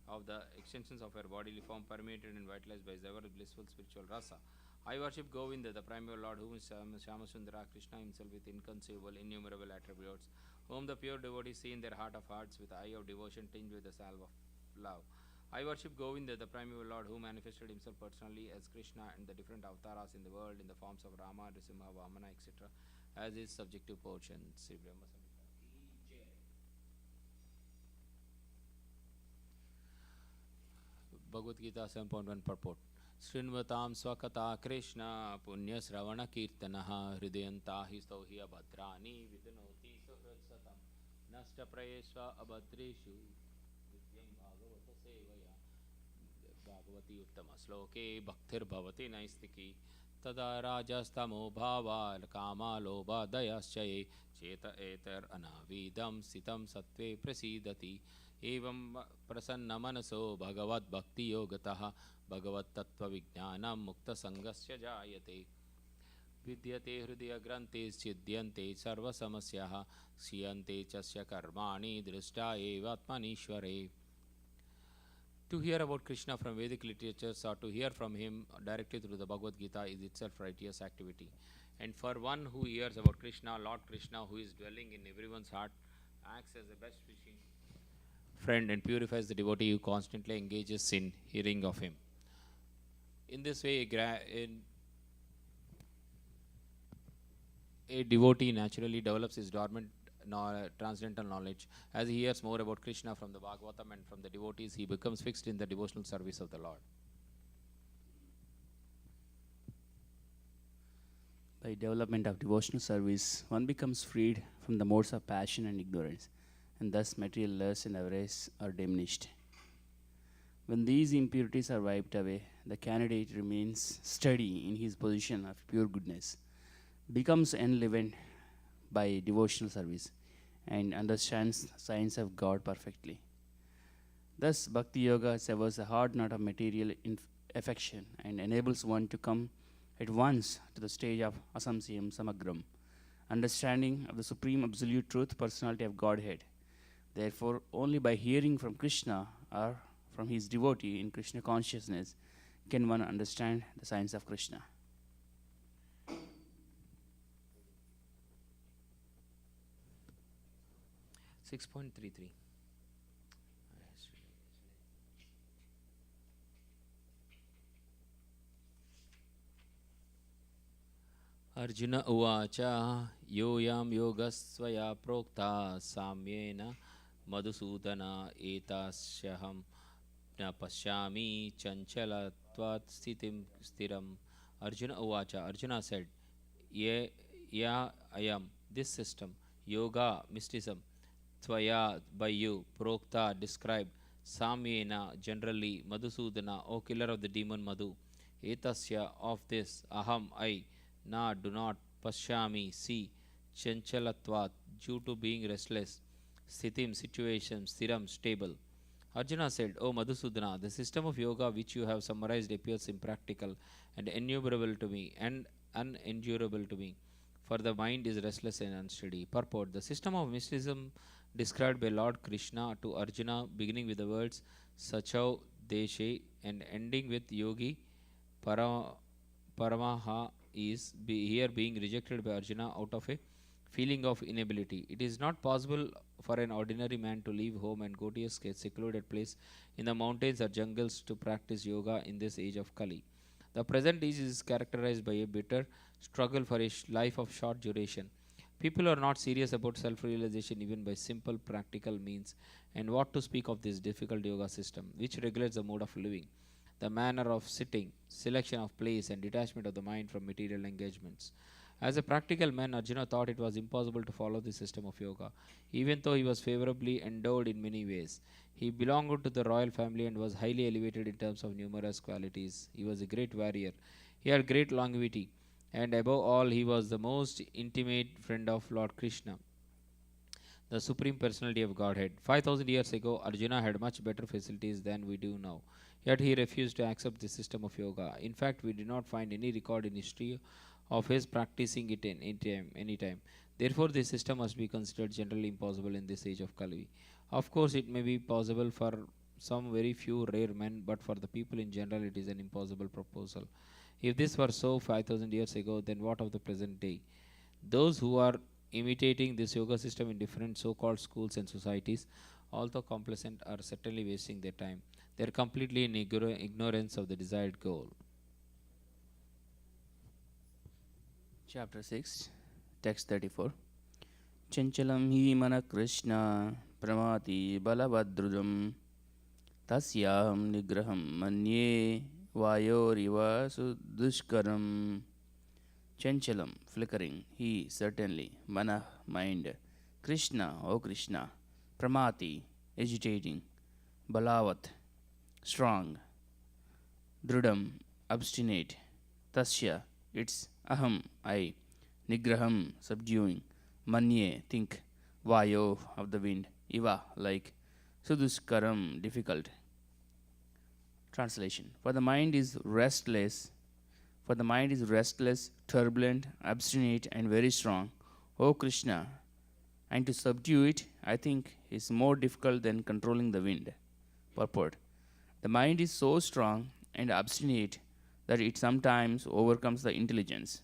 of the extensions of her bodily form, permeated and vitalized by his ever blissful spiritual rasa. I worship Govinda, the primeval Lord, whom is Shamasundara, Krishna himself with inconceivable, innumerable attributes, whom the pure devotees see in their heart of hearts with eye of devotion tinged with the salve of love. I worship Govinda, the primeval Lord, who manifested himself personally as Krishna and the different avatars in the world in the forms of Rama, Nrisimha, Vamana, etc., as his subjective portion. Sri Brahma Samhita. Bhagavad Gita 7.1 purport. Srinvatam swakata Krishna punya sravana kirtanaha hridayanta hi stauhi abhadrani vidunoti suhrat satam nasta prayesva abhadreshu nityam bhagavata sevaya Bhagavati uttama sloke bhaktir bhavati naistiki tada rajastamo bhava kama lobha dayaschaye cheta eter anavidam sitam sattve prasidati evam prasanna manaso bhagavad bhakti yogatah bhagavad tattva vijnanam mukta sangasya jayate vidyate hridaya grantes chidyante sarva samasyaha siyante chasya karmani drishta eva atmanishware. To hear about Krishna from Vedic literatures or to hear from him directly through the Bhagavad Gita is itself righteous activity. And for one who hears about Krishna, Lord Krishna, who is dwelling in everyone's heart, acts as a best wishing friend and purifies the devotee who constantly engages in hearing of him. In this way, a devotee naturally develops his dormant transcendental knowledge. As he hears more about Krishna from the Bhagavatam and from the devotees, he becomes fixed in the devotional service of the Lord. By development of devotional service, one becomes freed from the modes of passion and ignorance, and thus material lust and avarice are diminished. When these impurities are wiped away, the candidate remains steady in his position of pure goodness, becomes enlivened by devotional service, and understands the science of God perfectly. Thus, Bhakti Yoga severs the hard knot of material affection and enables one to come at once to the stage of asamsiyam samagram, understanding of the supreme absolute truth, personality of Godhead. Therefore, only by hearing from Krishna or from his devotee in Krishna consciousness can one understand the science of Krishna. .33 Arjuna uvacha yoyam yogasvaya prokta samyena madhusudana etasyaham na pashyami chanchalatvat stiram. Arjuna uvacha, Arjuna said, ya ayam, this system, yoga, mysticism, tvaya, by you, prokta, described, samyena, generally, madhusudana, O killer of the demon Madhu, etasya, of this, aham, I, na, do not, pashyami, see, chanchalatvat, due to being restless, sthitim, situation, stiram, stable. Arjuna said, O Madhusudana, the system of yoga which you have summarized appears impractical and innumerable to me and unendurable to me, for the mind is restless and unsteady. Purport: the system of mysticism described by Lord Krishna to Arjuna, beginning with the words Sachau Deshe and ending with Yogi Paramaha, is here being rejected by Arjuna out of a feeling of inability. It is not possible for an ordinary man to leave home and go to a secluded place in the mountains or jungles to practice yoga in this age of Kali. The present age is characterized by a bitter struggle for a life of short duration. People are not serious about self-realization even by simple practical means, and what to speak of this difficult yoga system, which regulates the mode of living, the manner of sitting, selection of place, and detachment of the mind from material engagements. As a practical man, Arjuna thought it was impossible to follow the system of yoga, even though he was favorably endowed in many ways. He belonged to the royal family and was highly elevated in terms of numerous qualities. He was a great warrior. He had great longevity, and above all, he was the most intimate friend of Lord Krishna, the Supreme Personality of Godhead. 5,000 years ago, Arjuna had much better facilities than we do now. Yet he refused to accept the system of yoga. In fact, we do not find any record in history of his practicing it in any time. Therefore, this system must be considered generally impossible in this age of Kali. Of course, it may be possible for some very few rare men, but for the people in general, it is an impossible proposal. If this were so 5000 years ago, then what of the present day? Those who are imitating this yoga system in different so called schools and societies, although complacent, are certainly wasting their time. They are completely in ignorance of the desired goal. Chapter 6, text 34. Chanchalam hi mana Krishna pramati balavadrujam tasyaham nigraham manye vayoriva sudushkaram. Chanchalam, flickering, he certainly, mana, mind, Krishna, O Krishna, pramati, agitating, balavat, strong, drudam, obstinate, tasya, its aham, I, nigraham, subduing, manye, think, vayo, of the wind, iva, like, suduskaram, difficult. Translation. For the mind is restless, turbulent, obstinate, and very strong, O Krishna, and to subdue it, I think, is more difficult than controlling the wind. Purport. The mind is so strong and obstinate that it sometimes overcomes the intelligence.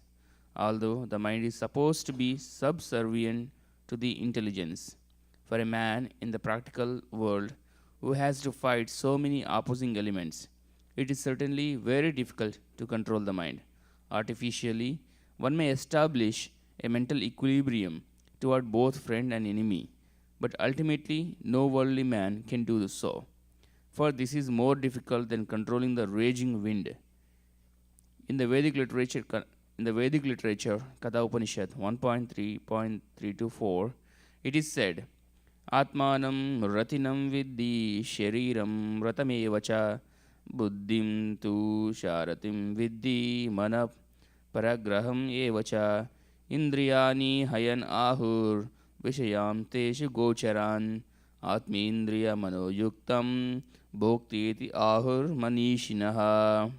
Although the mind is supposed to be subservient to the intelligence, for a man in the practical world who has to fight so many opposing elements, it is certainly very difficult to control the mind. Artificially, one may establish a mental equilibrium toward both friend and enemy, but ultimately no worldly man can do so, for this is more difficult than controlling the raging wind. In the Vedic literature, Katha Upanishad 1.3.324, it is said, Atmanam ratinam viddi shariram ratamevacha buddhim tu sharatim viddi mana paragraham evacha indriyani hayan ahur vishayam teshu gocharan atmindriya manoyuktam bhokti ahur manishinaha.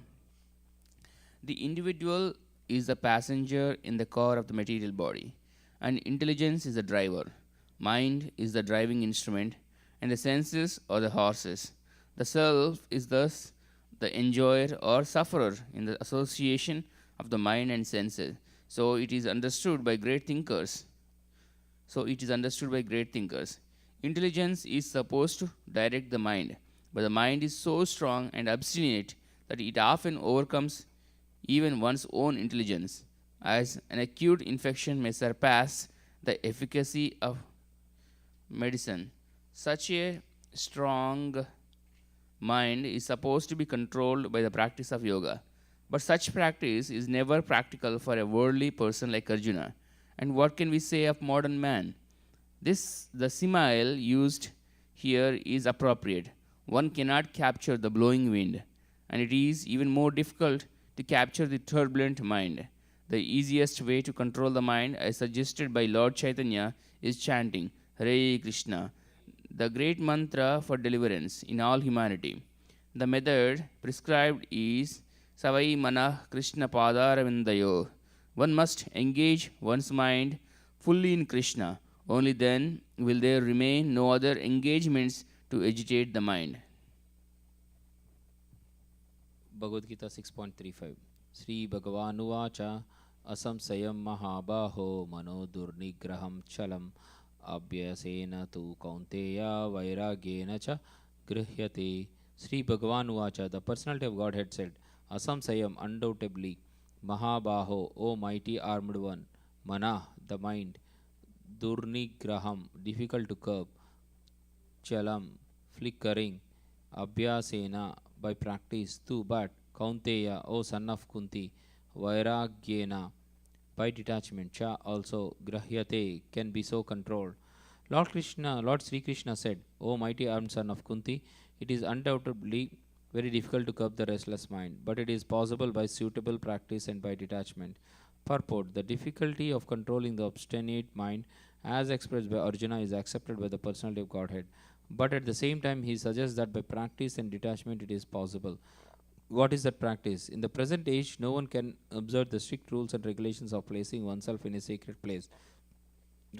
The individual is the passenger in the car of the material body, and intelligence is the driver. Mind is the driving instrument, and the senses are the horses. The self is thus the enjoyer or sufferer in the association of the mind and senses. So it is understood by great thinkers. Intelligence is supposed to direct the mind, but the mind is so strong and obstinate that it often overcomes even one's own intelligence, as an acute infection may surpass the efficacy of medicine. Such a strong mind is supposed to be controlled by the practice of yoga. But such practice is never practical for a worldly person like Arjuna. And what can we say of modern man? The simile used here is appropriate. One cannot capture the blowing wind, and it is even more difficult to capture the turbulent mind. The easiest way to control the mind, as suggested by Lord Chaitanya, is chanting Hare Krishna, the great mantra for deliverance in all humanity. The method prescribed is Savai Mana Krishna Padaravindayo. One must engage one's mind fully in Krishna. Only then will there remain no other engagements to agitate the mind. Bhagavad Gita 6.35 Sri Bhagawanuvacha Asamsayam Mahabaho Mano Durnigraham Chalam Abhyasena tu Kaunteya Vairagyena cha Grihyate. Sri Bhagawanuvacha, the personality of Godhead said, Asamsayam, undoubtedly, Mahabaho, O mighty armed one, Mana, the mind, Durnigraham, difficult to curb, Chalam, flickering, Abhyasena, by practice, tu, but, Kaunteya, O son of Kunti, Vairagyena, by detachment, cha, also, Grahyate, can be so controlled. Lord Sri Krishna said, O mighty armed son of Kunti, it is undoubtedly very difficult to curb the restless mind, but it is possible by suitable practice and by detachment. Purport: the difficulty of controlling the obstinate mind, as expressed by Arjuna, is accepted by the personality of Godhead. But at the same time, he suggests that by practice and detachment it is possible. What is that practice? In the present age, no one can observe the strict rules and regulations of placing oneself in a sacred place,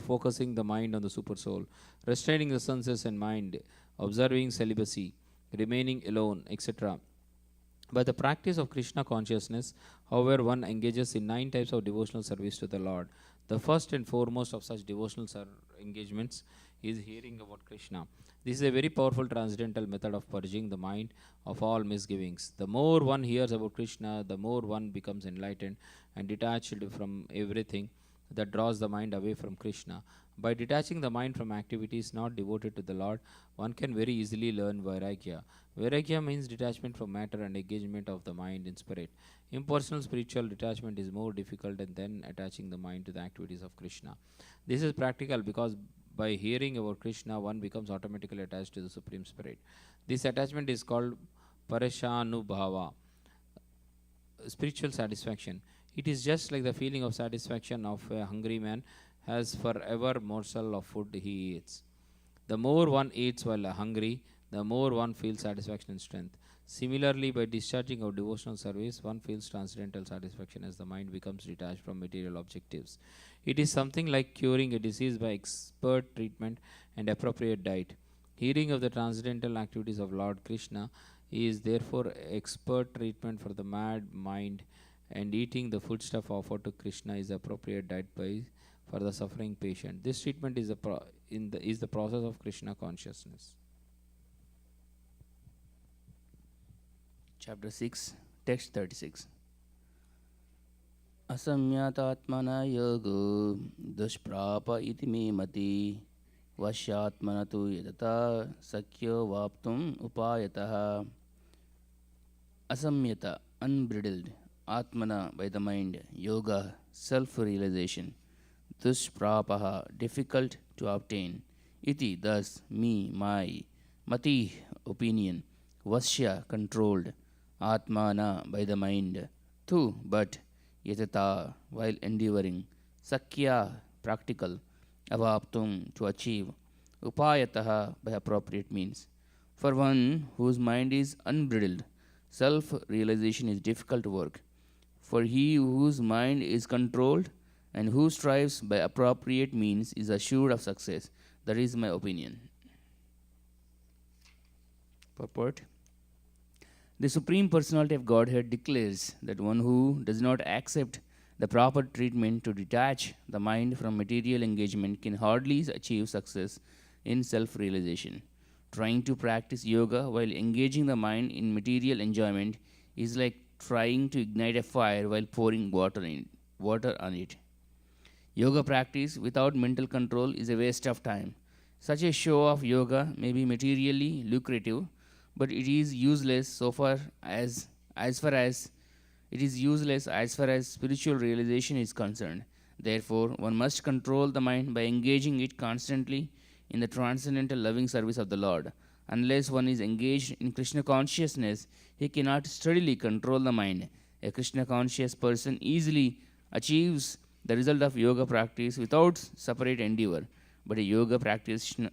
focusing the mind on the super soul, restraining the senses and mind, observing celibacy, remaining alone, etc. By the practice of Krishna consciousness, however, one engages in 9 types of devotional service to the Lord. The first and foremost of such devotional engagements is hearing about Krishna. This is a very powerful transcendental method of purging the mind of all misgivings. The more one hears about Krishna, the more one becomes enlightened and detached from everything that draws the mind away from Krishna. By detaching the mind from activities not devoted to the Lord, one can very easily learn Vairagya. Vairagya means detachment from matter and engagement of the mind in spirit. Impersonal spiritual detachment is more difficult than attaching the mind to the activities of Krishna. This is practical because by hearing about Krishna, one becomes automatically attached to the Supreme Spirit. This attachment is called Parashanubhava, spiritual satisfaction. It is just like the feeling of satisfaction of a hungry man has for every morsel of food he eats. The more one eats while hungry, the more one feels satisfaction and strength. Similarly, by discharging of devotional service, one feels transcendental satisfaction as the mind becomes detached from material objectives. It is something like curing a disease by expert treatment and appropriate diet. Hearing of the transcendental activities of Lord Krishna is therefore expert treatment for the mad mind, and eating the foodstuff offered to Krishna is appropriate diet by for the suffering patient. This treatment is is the process of Krishna consciousness. Chapter 6, text 36. असंज्ञातात्मना योगो दुष्प्राप इति मे मति वश्यात्मन तु यतता शक्यो वाप्तुम् उपायतः. Asamyata, unbridled, atmana by the mind, yoga, self-realization, dusprapaha, difficult to obtain, iti, thus, me, my, mati, opinion, vasya, controlled, atmana by the mind, tu, but, yatata, while endeavoring, sakya, practical, avaptum, to achieve, upayataha, by appropriate means. For one whose mind is unbridled, self realization is difficult work. For he whose mind is controlled and who strives by appropriate means is assured of success. That is my opinion. Purport. The Supreme Personality of Godhead declares that one who does not accept the proper treatment to detach the mind from material engagement can hardly achieve success in self realization. Trying to practice yoga while engaging the mind in material enjoyment is like trying to ignite a fire while pouring water on it. Yoga practice without mental control is a waste of time. Such a show of yoga may be materially lucrative, but it is useless as far as it is useless as far as spiritual realization is concerned. Therefore, one must control the mind by engaging it constantly in the transcendental loving service of the Lord. Unless one is engaged in Krishna consciousness, he cannot steadily control the mind. A Krishna conscious person easily achieves the result of yoga practice without separate endeavor. But a yoga practitioner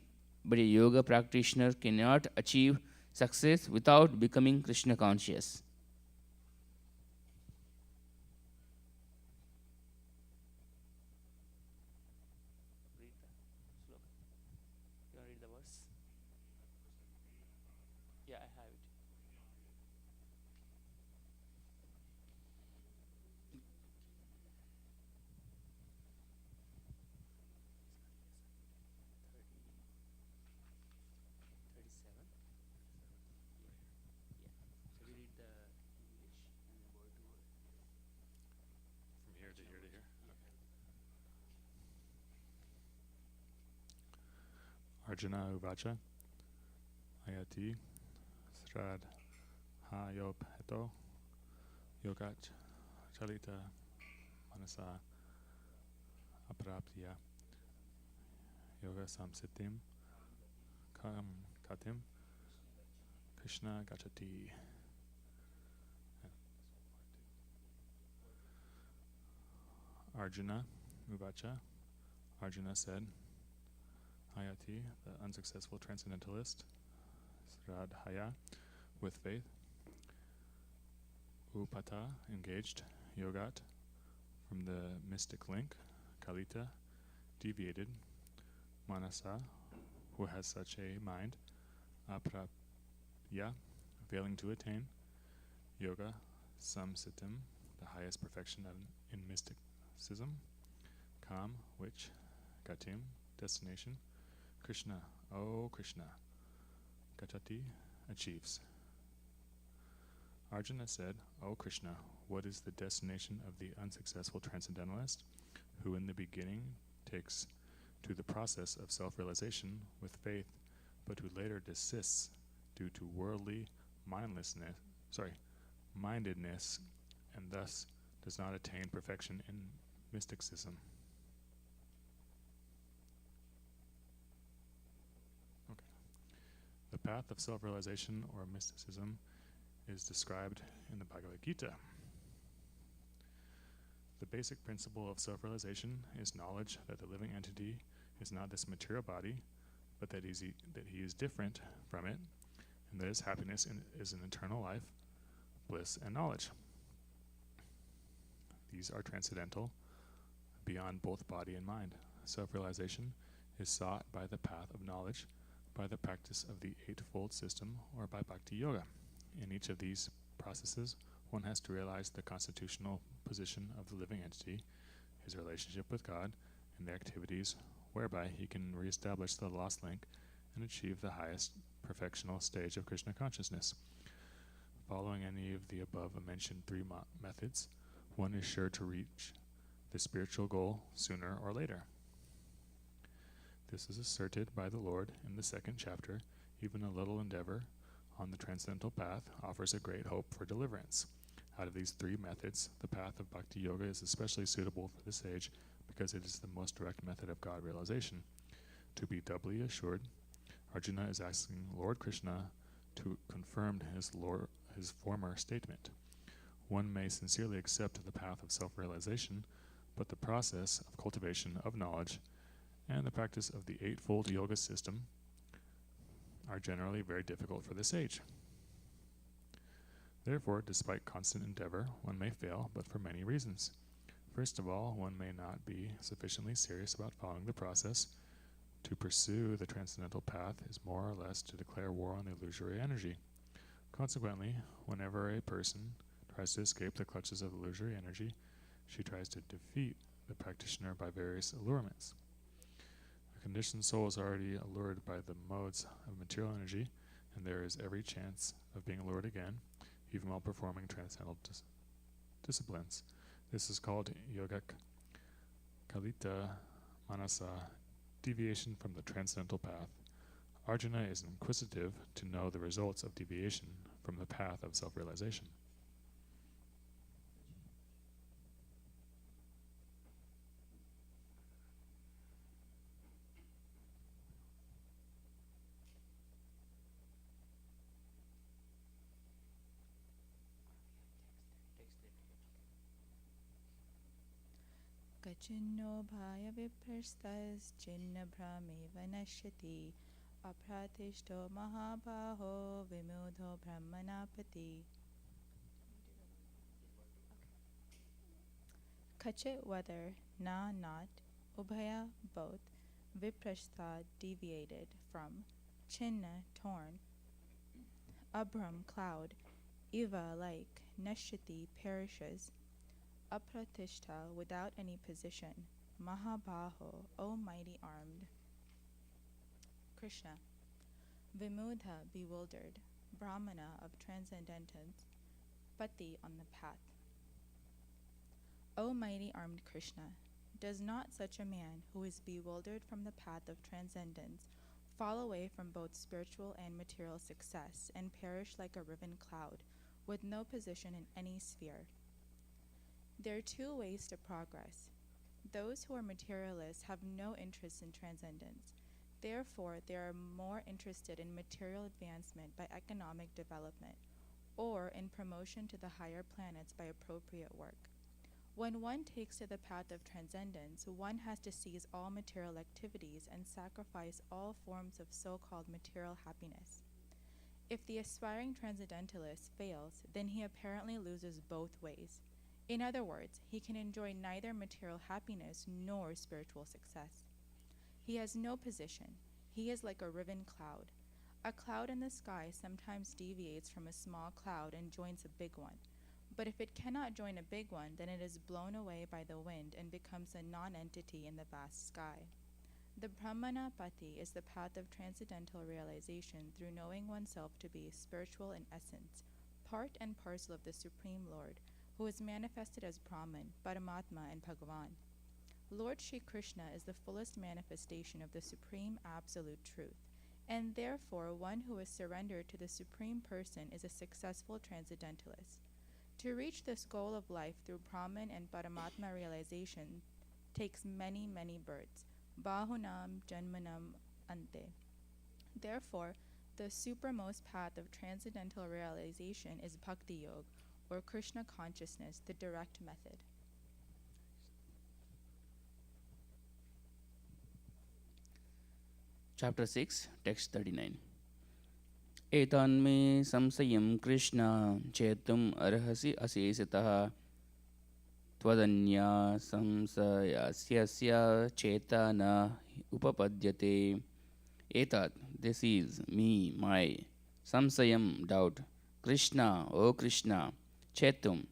cannot achieve success without becoming Krishna conscious. Yeah, I have it. From here to here to here. Arjuna Uvacha Ayati Srad Hayop Heto Yogat Chalita Manasa Apraptiya Yoga Samsitim Kam Katim Krishna Gachati. Arjuna Uvacha. Arjuna said, Hayati, the unsuccessful transcendentalist. Sradhaya, with faith. Upata, engaged. Yogat, from the mystic link. Kalita, deviated. Manasa, who has such a mind. Aprapya, failing to attain. Yoga, samsitim, the highest perfection in mysticism. Kam, which. Gatim, destination. Krishna, oh Krishna. Gachati, achieves. Arjuna said, O Krishna, what is the destination of the unsuccessful transcendentalist, who in the beginning takes to the process of self-realization with faith, but who later desists due to worldly mindedness, and thus does not attain perfection in mysticism? Okay. The path of self-realization or mysticism is described in the Bhagavad Gita. The basic principle of self-realization is knowledge that the living entity is not this material body, but that he is different from it, and that his happiness is an eternal life, bliss, and knowledge. These are transcendental, beyond both body and mind. Self-realization is sought by the path of knowledge, by the practice of the eightfold system, or by bhakti yoga. In each of these processes, one has to realize the constitutional position of the living entity, his relationship with God, and the activities whereby he can reestablish the lost link and achieve the highest perfectional stage of Krishna consciousness. Following any of the above mentioned three methods, one is sure to reach the spiritual goal sooner or later. This is asserted by the Lord in the second chapter. Even a little endeavor on the transcendental path offers a great hope for deliverance. Out of these three methods, the path of bhakti yoga is especially suitable for the sage because it is the most direct method of God realization. To be doubly assured, Arjuna is asking Lord Krishna to confirm his former statement. One may sincerely accept the path of self-realization, but the process of cultivation of knowledge and the practice of the eightfold yoga system are generally very difficult for the sage. Therefore, despite constant endeavor, one may fail, but for many reasons. First of all, one may not be sufficiently serious about following the process. To pursue the transcendental path is more or less to declare war on the illusory energy. Consequently, whenever a person tries to escape the clutches of illusory energy, she tries to defeat the practitioner by various allurements. A conditioned soul is already allured by the modes of material energy, and there is every chance of being allured again, even while performing transcendental disciplines. This is called yogic kalita manasa, deviation from the transcendental path. Arjuna is inquisitive to know the results of deviation from the path of self-realization. Kachinno bhaya viprastaschinna brahmeva nashyati apratishto mahabaho vimudho brahmanapati. Kachit whether, na not, ubhaya both, viprastha deviated from, chinna torn, abram cloud, eva like, nashyati perishes, apratishta without any position, mahabaho, O mighty armed. Krishna, vimudha bewildered, brahmana of transcendentance, pati on the path. O mighty armed Krishna, does not such a man who is bewildered from the path of transcendence fall away from both spiritual and material success and perish like a riven cloud, with no position in any sphere? There are two ways to progress. Those who are materialists have no interest in transcendence. Therefore, they are more interested in material advancement by economic development, or in promotion to the higher planets by appropriate work. When one takes to the path of transcendence, one has to seize all material activities and sacrifice all forms of so-called material happiness. If the aspiring transcendentalist fails, then he apparently loses both ways. In other words, he can enjoy neither material happiness nor spiritual success. He has no position. He is like a riven cloud. A cloud in the sky sometimes deviates from a small cloud and joins a big one. But if it cannot join a big one, then it is blown away by the wind and becomes a non-entity in the vast sky. The Brahmana Pati is the path of transcendental realization through knowing oneself to be spiritual in essence, part and parcel of the Supreme Lord, who is manifested as Brahman, Paramatma, and Bhagavan. Lord Shri Krishna is the fullest manifestation of the Supreme Absolute Truth, and therefore one who is surrendered to the Supreme Person is a successful transcendentalist. To reach this goal of life through Brahman and Paramatma realization takes many, many births. Bahunam Janmanam Ante. Therefore, the supermost path of transcendental realization is Bhakti Yoga, or Krishna consciousness, the direct method. Chapter 6, text 39. एतान्मे संशयं कृष्ण चेतुम् अर्हसि अशेषतः त्वदन्या संशयस्य चेता न उपपद्यते. Etat, this is me, my samsayam, doubt. Krishna, O Krishna, chetum,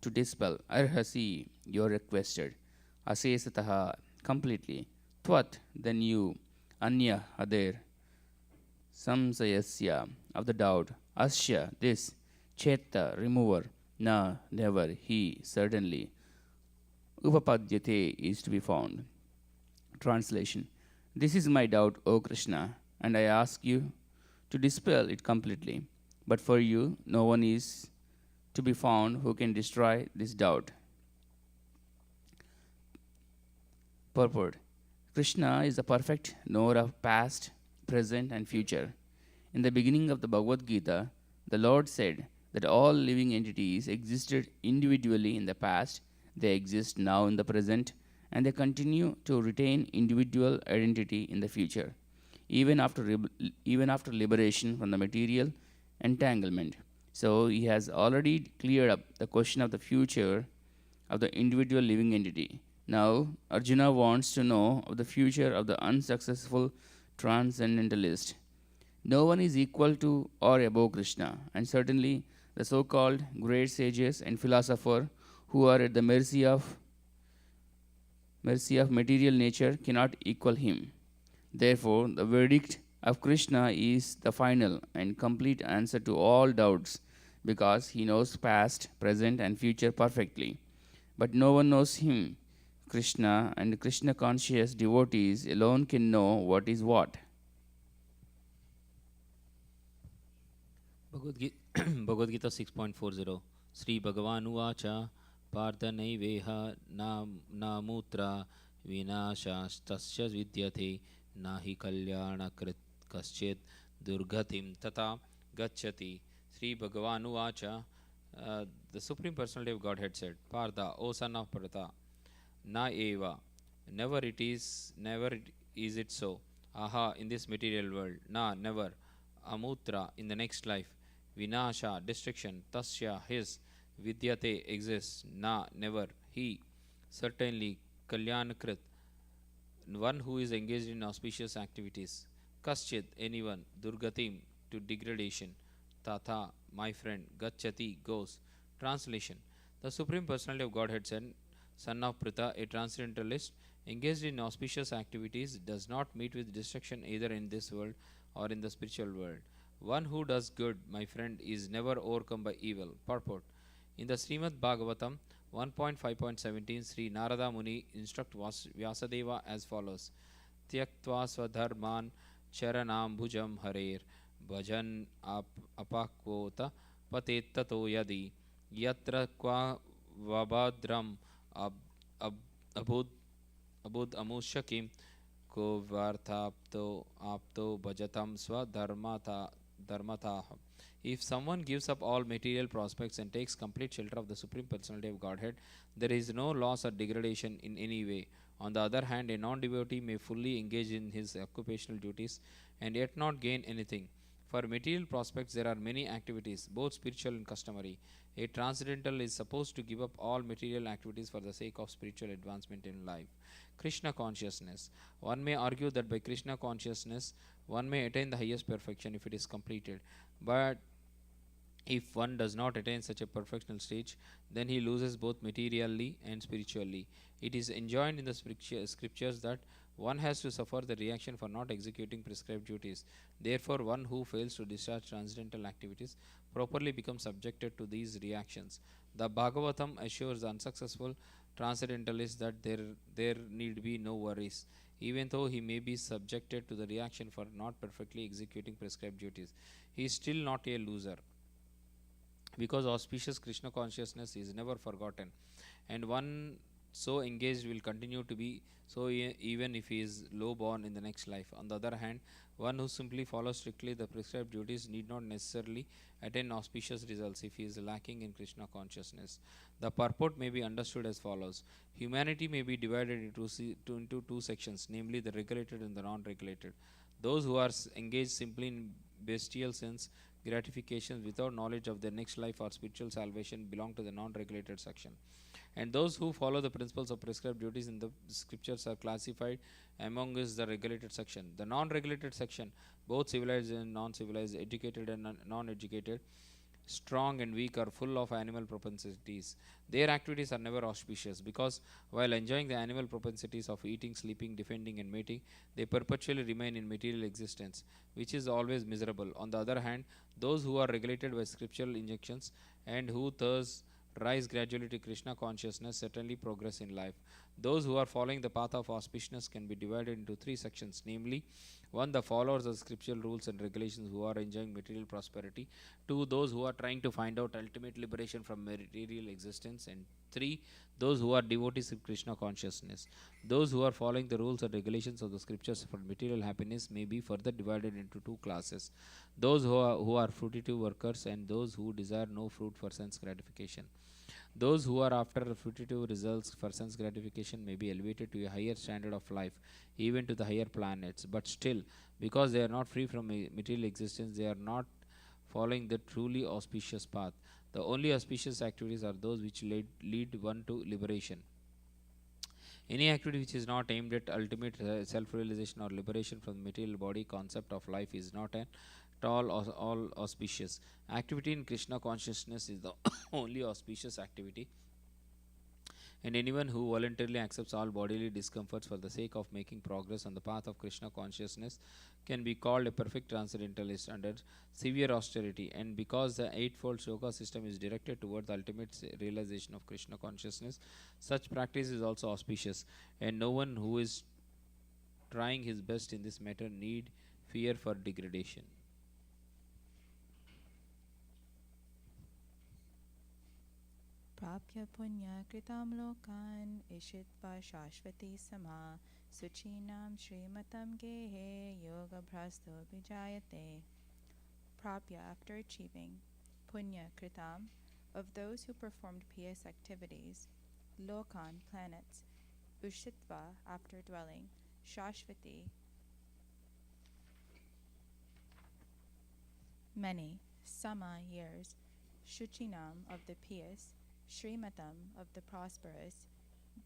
to dispel. Arhasi, you're requested. Asesataha, completely. Tvat, then you. Anya, other. Samsayasya, of the doubt. Asya, this. Cheta, remover. Na, never. He, certainly. Upapadyate is to be found. Translation. This is my doubt, O Krishna, and I ask you to dispel it completely. But for you, no one is to be found who can destroy this doubt. Purport. Krishna is the perfect knower of past, present, and future. In the beginning of the Bhagavad Gita, the Lord said that all living entities existed individually in the past, they exist now in the present, and they continue to retain individual identity in the future, even after liberation from the material entanglement. So he has already cleared up the question of the future of the individual living entity. Now Arjuna wants to know of the future of the unsuccessful transcendentalist. No one is equal to or above Krishna, and certainly the so-called great sages and philosophers who are at the mercy of material nature cannot equal him. Therefore, the verdict of Krishna is the final and complete answer to all doubts, because he knows past, present, and future perfectly. But no one knows him. Krishna and Krishna conscious devotees alone can know what is what. Bhagavad Gita 6.40 Sri Bhagavan Uvacha Parthanaiveha namutra vinashastasya vidyate nahi kalyana krit kaschet durgatim tata gacchati. Sri Bhagavan Uvacha, the Supreme Personality of Godhead said, Partha, O son of Partha, na eva, never is it so. Aha, in this material world, na, never, amutra, in the next life, vinasha, destruction, tasya, his, vidyate, exists, na, never, he, certainly, kalyanakrit, one who is engaged in auspicious activities, kaschit, anyone, durgatim, to degradation, tata, my friend, gacchati, goes. Translation. The Supreme Personality of Godhead said, son of Pritha, a transcendentalist, engaged in auspicious activities, does not meet with destruction either in this world or in the spiritual world. One who does good, my friend, is never overcome by evil. Purport. In the Srimad Bhagavatam 1.5.17, Sri Narada Muni instruct Vyasadeva as follows. Tyaktva swadharman charanam bhujam harer bhajan apakvota patettato yadi yatra kwa vabhadram abud amushakim ko varthapto apto bhajatam swadharmata dharmataha. If someone gives up all material prospects and takes complete shelter of the Supreme Personality of Godhead, there is no loss or degradation in any way. On the other hand, a non devotee may fully engage in his occupational duties and yet not gain anything. For material prospects, there are many activities, both spiritual and customary. A transcendental is supposed to give up all material activities for the sake of spiritual advancement in life. Krishna consciousness. One may argue that by Krishna consciousness, one may attain the highest perfection if it is completed. But if one does not attain such a perfectional stage, then he loses both materially and spiritually. It is enjoined in the scriptures that one has to suffer the reaction for not executing prescribed duties. Therefore, one who fails to discharge transcendental activities properly becomes subjected to these reactions. The Bhagavatam assures the unsuccessful transcendentalist that there need be no worries, even though he may be subjected to the reaction for not perfectly executing prescribed duties. He is still not a loser, because auspicious Krishna consciousness is never forgotten, and one so engaged will continue to be so even if he is low born in the next life. On the other hand, one who simply follows strictly the prescribed duties need not necessarily attain auspicious results if he is lacking in Krishna consciousness. The purport may be understood as follows: humanity may be divided into two sections, namely the regulated and the non regulated. Those who are engaged simply in bestial sense gratifications without knowledge of their next life or spiritual salvation belong to the non-regulated section, and those who follow the principles of prescribed duties in the scriptures are classified among us the regulated section. The non-regulated section, both civilized and non-civilized, educated and non-educated, strong and weak, are full of animal propensities. Their activities are never auspicious, because while enjoying the animal propensities of eating, sleeping, defending, and mating, they perpetually remain in material existence, which is always miserable. On the other hand, those who are regulated by scriptural injunctions and who thus rise gradually to Krishna consciousness certainly progress in life. Those who are following the path of auspiciousness can be divided into three sections, namely: 1. The followers of scriptural rules and regulations who are enjoying material prosperity; 2. Those who are trying to find out ultimate liberation from material existence; and 3. Those who are devotees of Krishna consciousness. Those who are following the rules and regulations of the scriptures for material happiness may be further divided into two classes: those who are fruitive workers, and those who desire no fruit for sense gratification. Those who are after fruitive results for sense gratification may be elevated to a higher standard of life, even to the higher planets, but still, because they are not free from material existence, they are not following the truly auspicious path. The only auspicious activities are those which lead one to liberation. Any activity which is not aimed at ultimate self-realization or liberation from the material body concept of life is not at all auspicious. Activity in Krishna consciousness is the only auspicious activity, and anyone who voluntarily accepts all bodily discomforts for the sake of making progress on the path of Krishna consciousness can be called a perfect transcendentalist under severe austerity. And because the eightfold yoga system is directed toward the ultimate realization of Krishna consciousness, such practice is also auspicious, and no one who is trying his best in this matter need fear for degradation. Prapya punya kritam lokan ishitva shashvati sama suchinam shrimatam gehe yoga bhrasto vijayate. Prapya, after achieving; punya kritam, of those who performed pious activities; lokan, planets; ushitva, after dwelling; shashvati, many; sama, years; shuchinam, of the pious; shrimatam, of the prosperous;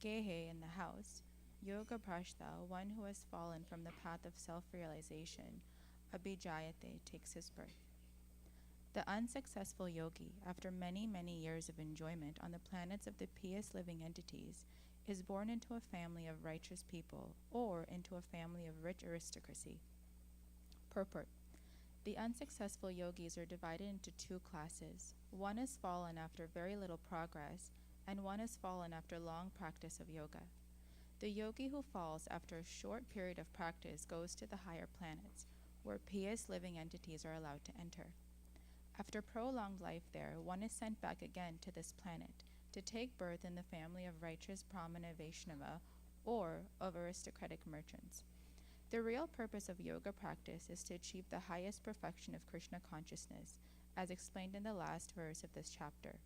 gehe, in the house; yoga prashta, one who has fallen from the path of self-realization; abhijayate, takes his birth. The unsuccessful yogi, after many, many years of enjoyment on the planets of the pious living entities, is born into a family of righteous people, or into a family of rich aristocracy. Purport: the unsuccessful yogis are divided into two classes. One has fallen after very little progress, and one has fallen after long practice of yoga. The yogi who falls after a short period of practice goes to the higher planets, where pious living entities are allowed to enter. After prolonged life there, one is sent back again to this planet to take birth in the family of righteous Brahmana Vaishnava, or of aristocratic merchants. The real purpose of yoga practice is to achieve the highest perfection of Krishna consciousness, as explained in the last verse of this chapter.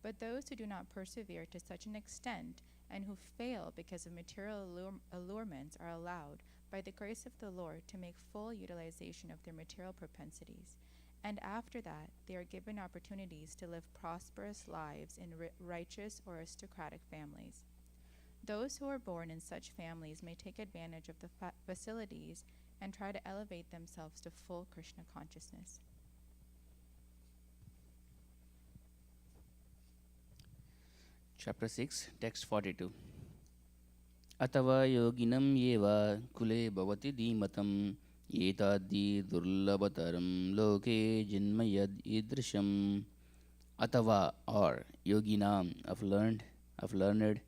But those who do not persevere to such an extent and who fail because of material allurements are allowed, by the grace of the Lord, to make full utilization of their material propensities. And after that, they are given opportunities to live prosperous lives in righteous or aristocratic families. Those who are born in such families may take advantage of the facilities and try to elevate themselves to full Krishna consciousness. Chapter 6, text 42. अथवा योगिनं येव कुले भवति धीमतं एतादि दुर्लभतरं लोके जन्म यद् ईदृशम्. Atava or yoginam of learned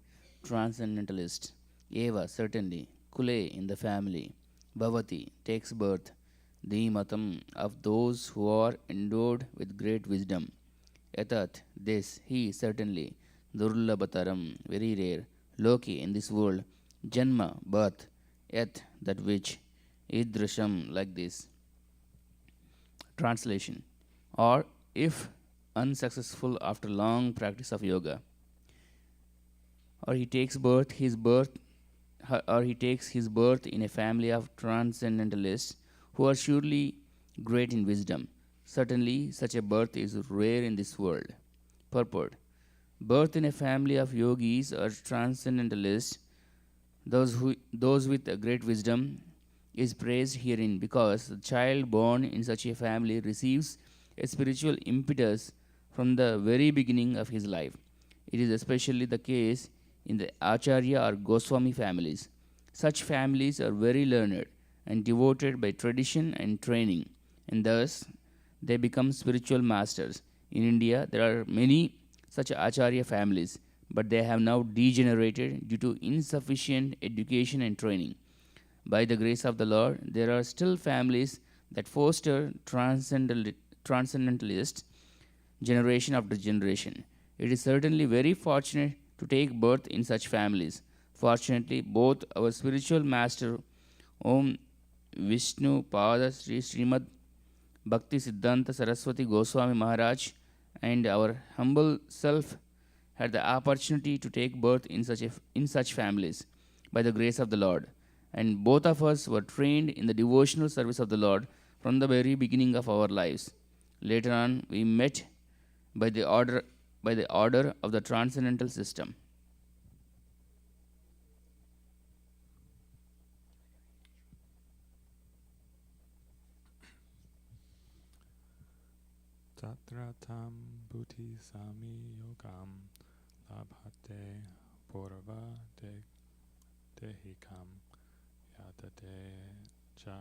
transcendentalist. Eva certainly kule in the family. Bhavati takes birth. Dhimatam of those who are endowed with great wisdom. Etat this he certainly. Durlabhataram very rare. Loki in this world. Janma birth. Yat that which. Idrasham like this. Translation. Or if unsuccessful after long practice of yoga, or he takes his birth in a family of transcendentalists who are surely great in wisdom. Certainly such a birth is rare in this world. Purport. Birth in a family of yogis or transcendentalists, those with a great wisdom, is praised herein because the child born in such a family receives a spiritual impetus from the very beginning of his life. It is especially the case in the Acharya or Goswami families. Such families are very learned and devoted by tradition and training, and thus they become spiritual masters. In India, there are many such Acharya families, but they have now degenerated due to insufficient education and training. By the grace of the Lord, there are still families that foster transcendentalists generation after generation. It is certainly very fortunate to take birth in such families. Fortunately, both our spiritual master Om Vishnu Pada Sri Srimad Bhakti Siddhanta Saraswati Goswami Maharaj and our humble self had the opportunity to take birth in such families by the grace of the Lord. And both of us were trained in the devotional service of the Lord from the very beginning of our lives. Later on, we met by the order of the transcendental system. Tatratam buddhi sami yogam labhate purva dehikam yadate cha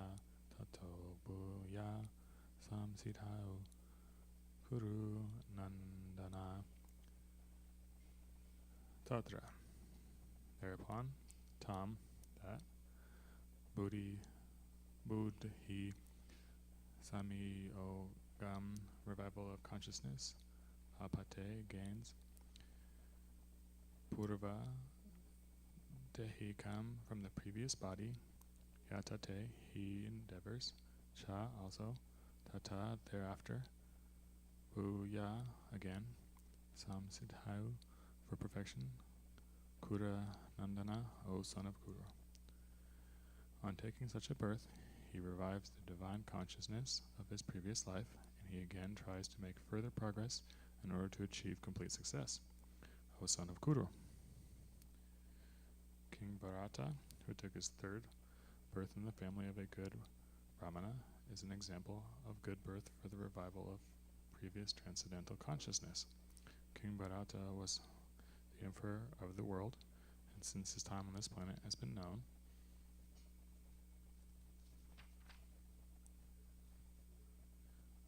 tato buya samsidhau Kuru Nandana Tatra. Thereupon, Tam, that, Buddhi Samyogam, revival of consciousness, Apate, gains, Purva, Dehikam, from the previous body, Yatate, he endeavors, Cha, also, Tata, thereafter, Bhuya, again, Samsidhau, for perfection, Kura Nandana, O son of Kuru. On taking such a birth, he revives the divine consciousness of his previous life, and he again tries to make further progress in order to achieve complete success. O son of Kuru. King Bharata, who took his third birth in the family of a good Brahmana, is an example of good birth for the revival of previous transcendental consciousness. King Bharata was the emperor of the world, and since his time on this planet has been known,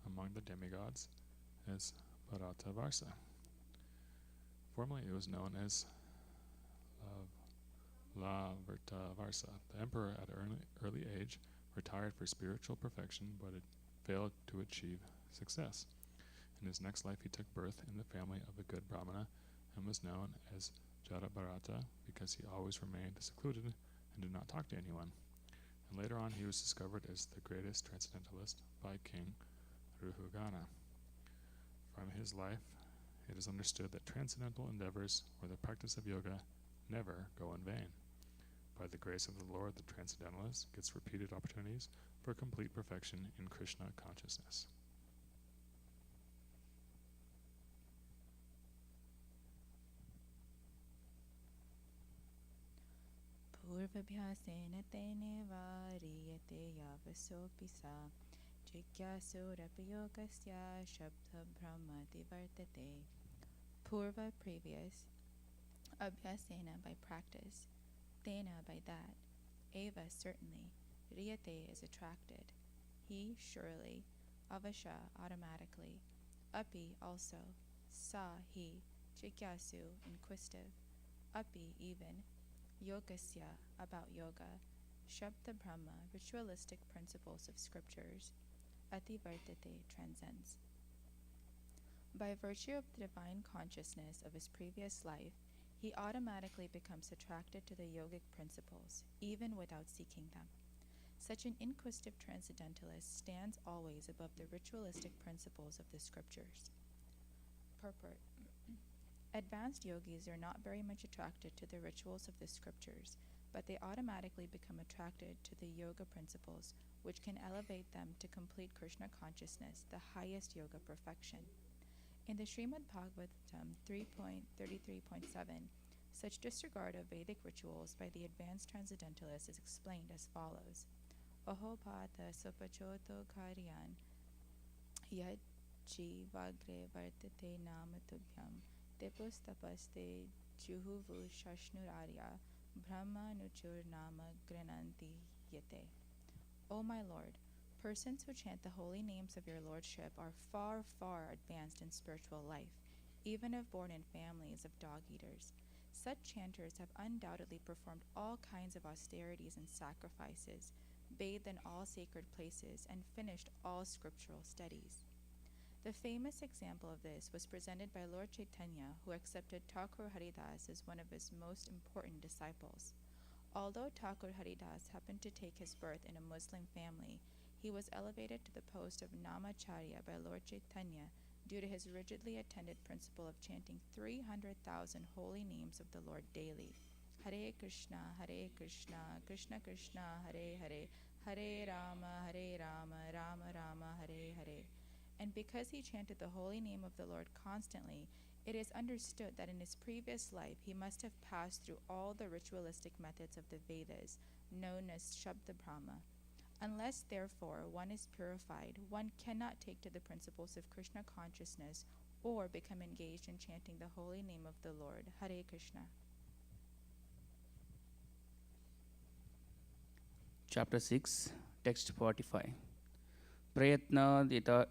among the demigods as Bharata Varsa. Formerly it was known as La Virta Varsa. The emperor at an early age retired for spiritual perfection, but it failed to achieve success. In his next life he took birth in the family of a good Brahmana and was known as Jada Bharata because he always remained secluded and did not talk to anyone. And later on he was discovered as the greatest transcendentalist by King Ruhugana. From his life, it is understood that transcendental endeavors or the practice of yoga never go in vain. By the grace of the Lord, the transcendentalist gets repeated opportunities for complete perfection in Krishna consciousness. Purvabhyasena tene variyate yavasopi sa jigyasurapayogasya shabda brahmati vartate. Purva previous, abhyasena by practice, tena by that, eva certainly, riyate is attracted, he surely, avasha automatically, api also, sa he, jigyasu inquisitive, api even, yogasya about yoga, shabda brahma ritualistic principles of scriptures, ativartate transcends. By virtue of the divine consciousness of his previous life, he automatically becomes attracted to the yogic principles, even without seeking them. Such an inquisitive transcendentalist stands always above the ritualistic principles of the scriptures. Purport. Advanced yogis are not very much attracted to the rituals of the scriptures, but they automatically become attracted to the yoga principles, which can elevate them to complete Krishna consciousness, the highest yoga perfection. In the Srimad Bhagavatam 3.33.7, such disregard of Vedic rituals by the advanced transcendentalist is explained as follows. Ahopata sopachoto karyan yad jivagre vartate namatubhyam tepus tapaste juhuvu shashnurarya brahma nuchur nama grananti yate. O my Lord, persons who chant the holy names of your lordship are far, far advanced in spiritual life, even if born in families of dog-eaters. Such chanters have undoubtedly performed all kinds of austerities and sacrifices, bathed in all sacred places, and finished all scriptural studies. The famous example of this was presented by Lord Chaitanya, who accepted Thakur Haridas as one of his most important disciples. Although Thakur Haridas happened to take his birth in a Muslim family, he was elevated to the post of Namacharya by Lord Chaitanya due to his rigidly attended principle of chanting 300,000 holy names of the Lord daily. Hare Krishna, Krishna Krishna, Hare Hare, Hare Rama, Rama Rama, Hare Hare. And because he chanted the holy name of the Lord constantly, it is understood that in his previous life he must have passed through all the ritualistic methods of the Vedas, known as Shabda Brahma. Unless, therefore, one is purified, one cannot take to the principles of Krishna consciousness or become engaged in chanting the holy name of the Lord. Hare Krishna. Chapter 6, text 45. Prayatna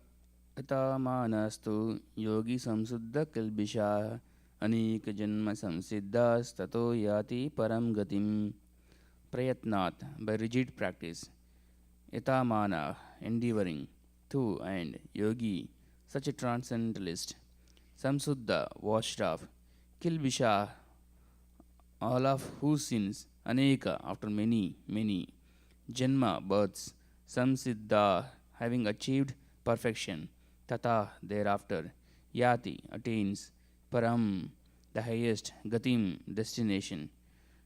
Manastu yogi samsuddha kilbisha anik janma samsiddhas tato yati param gatim. Prayatnat, by rigid practice. Yatamana, endeavoring. Tu, and yogi, such a transcendentalist. Samsuddha, washed off. Kilbisha, all of whose sins. Aneka, after many, many. Janma, births. Samsiddha, having achieved perfection. Tata, thereafter. Yati, attains. Param, the highest. Gatim, destination.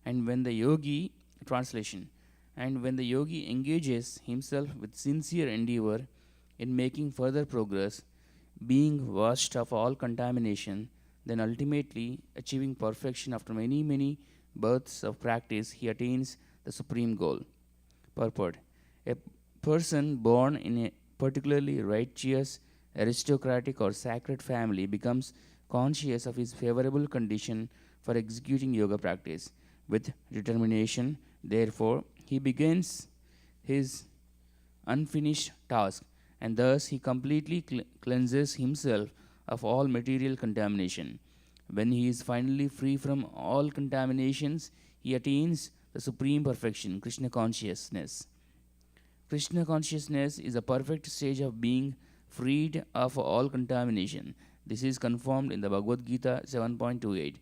And when the yogi, translation, and when the yogi engages himself with sincere endeavor in making further progress, being washed of all contamination, then ultimately achieving perfection after many, many births of practice, he attains the supreme goal. Purport. A person born in a particularly righteous, aristocratic, or sacred family becomes conscious of his favorable condition for executing yoga practice with determination. Therefore, he begins his unfinished task, and thus he completely cleanses himself of all material contamination. When he is finally free from all contaminations, he attains the supreme perfection, Krishna consciousness. Krishna consciousness is a perfect stage of being freed of all contamination. This is confirmed in the Bhagavad Gita 7.28.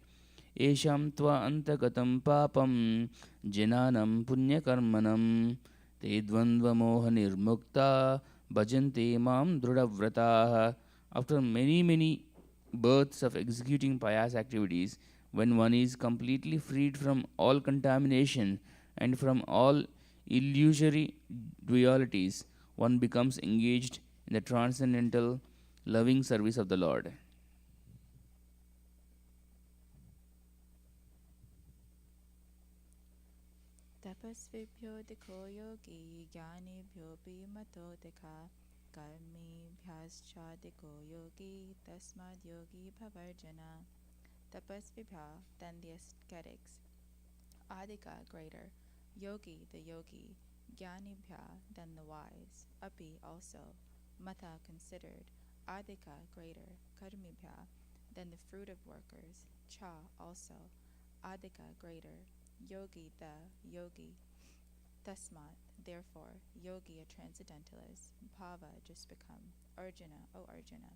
Esham tva antagatam papam jananam punyakarmanam te dvandva moha nirmukta bhajante mam drudavrataha After many births of executing pious activities, when one is completely freed from all contamination and from all illusory dualities, one becomes engaged in the transcendental loving service of the Lord. तपस्विभ्योऽधिको योगी ज्ञानिभ्योऽपि मतोऽधिकः कर्मिभ्यश्चाधिको योगी तस्माद् योगी भवर्जन. Tapasvibhya, then the ascetics. Adhika, greater. Yogi, the yogi. Jnanibhya, then the wise. Api, also. Mata, considered. Adhika, greater. Karmibhya, then the fruit of workers. Cha, also. Adhika, greater. Yogi, the yogi. Tasmat, therefore. Yogi, a transcendentalist. Bhava, just become. Arjuna, O Arjuna.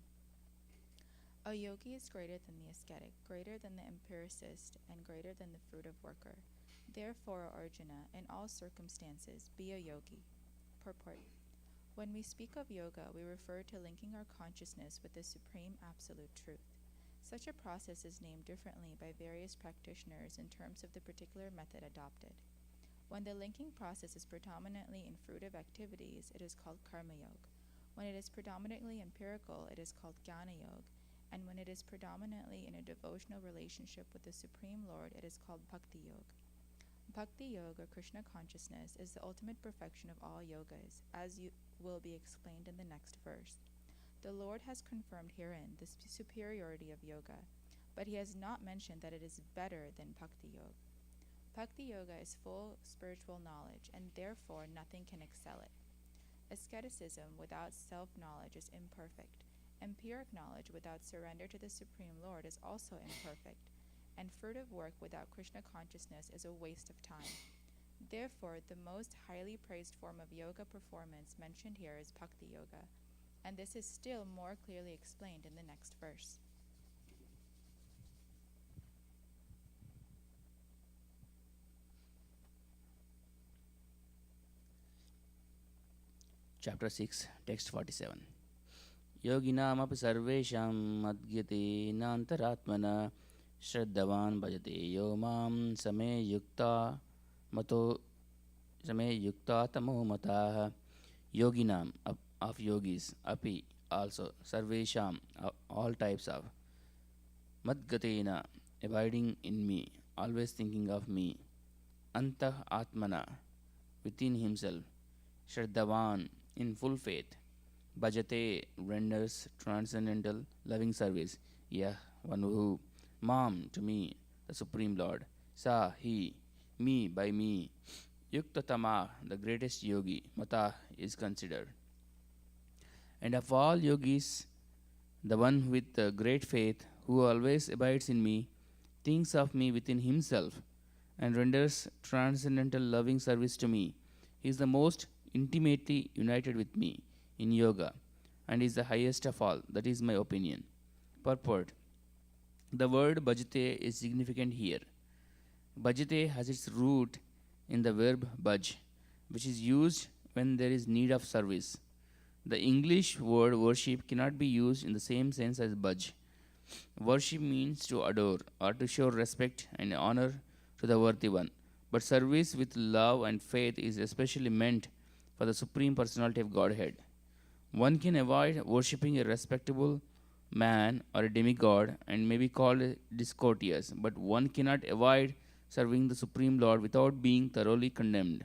A yogi is greater than the ascetic, greater than the empiricist, and greater than the fruit of worker. Therefore, O Arjuna, in all circumstances, be a yogi. Purport. When we speak of yoga, we refer to linking our consciousness with the supreme absolute truth. Such a process is named differently by various practitioners in terms of the particular method adopted. When the linking process is predominantly in fruitive activities, it is called karma yoga. When it is predominantly empirical, it is called jnana yoga. And when it is predominantly in a devotional relationship with the Supreme Lord, it is called Bhakti Yoga. Bhakti Yoga, or Krishna consciousness, is the ultimate perfection of all yogas, as will be explained in the next verse. The Lord has confirmed herein the superiority of yoga, but he has not mentioned that it is better than Bhakti Yoga. Bhakti Yoga is full spiritual knowledge, and therefore nothing can excel it. Asceticism without self-knowledge is imperfect. Empiric knowledge without surrender to the Supreme Lord is also imperfect, and fruitive work without Krishna consciousness is a waste of time. Therefore, the most highly praised form of yoga performance mentioned here is Bhakti Yoga, and this is still more clearly explained in the next verse. Chapter 6, text 47. योगिनामपि सर्वेषां मद्गतेनान्तरात्मना श्रद्धवान् भजते यो मां समे युक्ता मतो समे युक्ता तमो मताः. Yoginam of yogis, api also, sarvesham all types of, madgatena abiding in me, always thinking of me, antah atmana within himself, shraddhavan in full faith, bhajate renders transcendental loving service, yah one who, mam to me, the Supreme Lord, sa he, me by me, yuktatama the greatest yogi, mata is considered. And of all yogis, the one with great faith, who always abides in me, thinks of me within himself, and renders transcendental loving service to me, he is the most intimately united with me in yoga, and is the highest of all. That is my opinion. Purport. The word bhajate is significant here. Bhajate has its root in the verb bhaj, which is used when there is need of service. The English word worship cannot be used in the same sense as bhaj. Worship means to adore or to show respect and honor to the worthy one. But service with love and faith is especially meant for the Supreme Personality of Godhead. One can avoid worshipping a respectable man or a demigod and may be called discourteous, but one cannot avoid serving the Supreme Lord without being thoroughly condemned.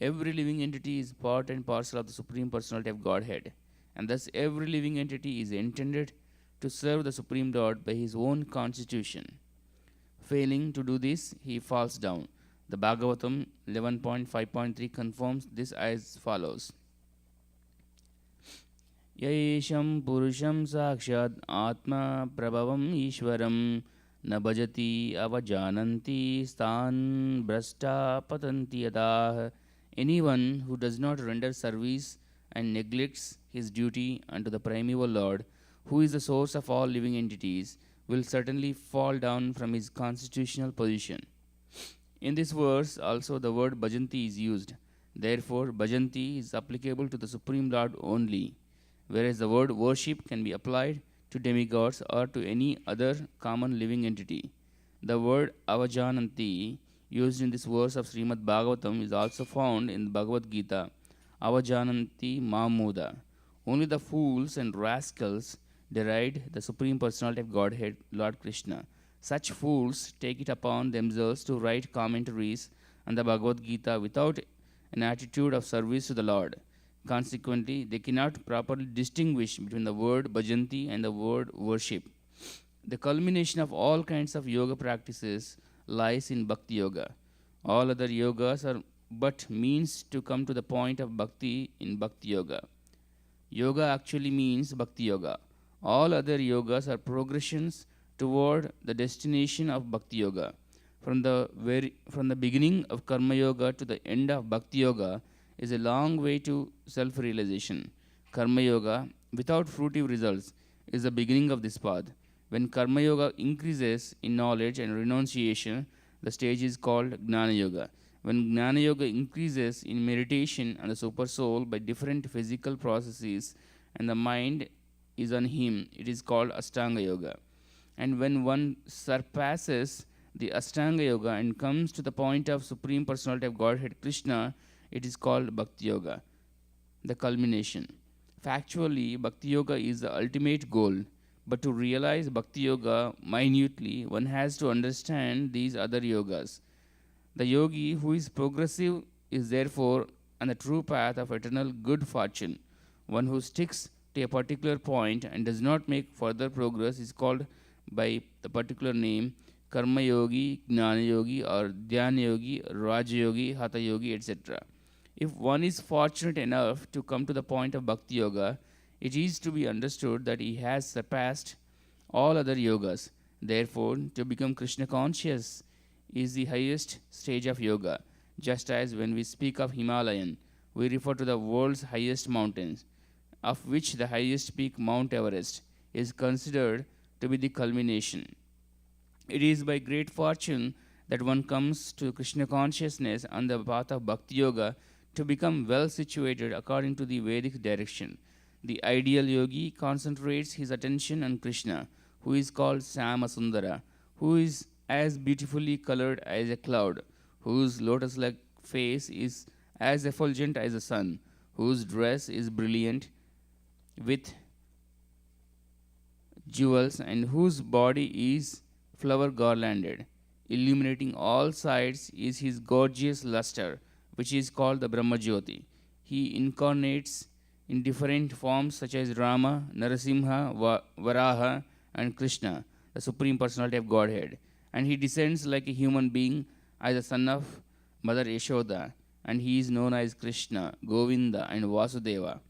Every living entity is part and parcel of the Supreme Personality of Godhead, and thus every living entity is intended to serve the Supreme Lord by his own constitution. Failing to do this, he falls down. The Bhagavatam 11.5.3 confirms this as follows. Yaisham Purusham Sakshad Atma Prabhavam Ishwaram न भजति avajananti stan brashta patanti yadah. Anyone who does not render service and neglects his duty unto the primeval Lord, who is the source of all living entities, will certainly fall down from his constitutional position. In this verse also the word bhajanti is used. Therefore, bhajanti is applicable to the Supreme Lord only, whereas the word worship can be applied to demigods or to any other common living entity. The word avajananti used in this verse of Srimad Bhagavatam is also found in Bhagavad Gita, avajananti mamuda. Only the fools and rascals deride the Supreme Personality of Godhead, Lord Krishna. Such fools take it upon themselves to write commentaries on the Bhagavad Gita without an attitude of service to the Lord. Consequently, they cannot properly distinguish between the word bhajanti and the word worship. The culmination of all kinds of yoga practices lies in Bhakti Yoga. All other yogas are but means to come to the point of bhakti in Bhakti Yoga. Yoga actually means Bhakti Yoga. All other yogas are progressions toward the destination of Bhakti Yoga. From the beginning of Karma Yoga to the end of Bhakti Yoga is a long way to self-realization. Karma Yoga, without fruitive results, is the beginning of this path. When Karma Yoga increases in knowledge and renunciation, the stage is called Gnana Yoga. When Gnana Yoga increases in meditation on the Super Soul by different physical processes and the mind is on Him, it is called Ashtanga Yoga. And when one surpasses the Ashtanga Yoga and comes to the point of Supreme Personality of Godhead Krishna, it is called Bhakti Yoga, the culmination. Factually, Bhakti Yoga is the ultimate goal. But to realize Bhakti Yoga minutely, one has to understand these other yogas. The yogi who is progressive is therefore on the true path of eternal good fortune. One who sticks to a particular point and does not make further progress is called by the particular name Karma Yogi, Gnana Yogi, or Dhyana Yogi, Raja Yogi, Hatha Yogi, etc. If one is fortunate enough to come to the point of Bhakti Yoga, it is to be understood that he has surpassed all other yogas. Therefore, to become Krishna conscious is the highest stage of yoga. Just as when we speak of Himalayan, we refer to the world's highest mountains, of which the highest peak, Mount Everest, is considered to be the culmination. It is by great fortune that one comes to Krishna consciousness on the path of Bhakti Yoga to become well situated according to the Vedic direction. The ideal yogi concentrates his attention on Krishna, who is called Sama Sundara, who is as beautifully colored as a cloud, whose lotus-like face is as effulgent as the sun, whose dress is brilliant with jewels, and whose body is flower garlanded. Illuminating all sides is his gorgeous luster, which is called the Brahmajyoti. He incarnates in different forms such as Rama, Narasimha, Varaha, and Krishna, the Supreme Personality of Godhead. And he descends like a human being as the son of Mother Yashoda, and he is known as Krishna, Govinda, and Vasudeva.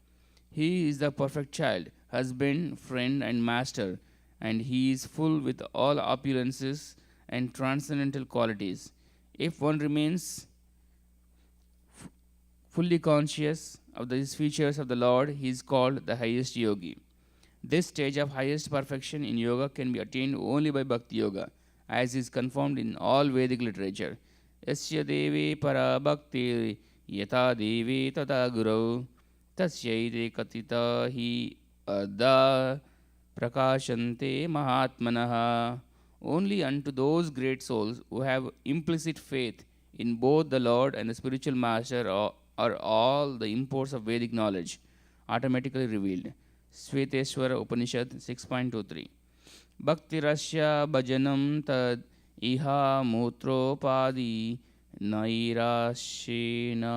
He is the perfect child, husband, friend, and master, and he is full with all opulences and transcendental qualities. If one remains fully conscious of these features of the Lord, he is called the highest yogi. This stage of highest perfection in yoga can be attained only by Bhakti Yoga, as is confirmed in all Vedic literature. Yasya deve para bhakti yata deve tata guru tasyaide katita hi adha prakashante mahatmanaha. Only unto those great souls who have implicit faith in both the Lord and the spiritual master are all the imports of Vedic knowledge automatically revealed. Sveteshwara Upanishad 6.23. Bhaktirasya bhajanam tad iha mutropadi nairashena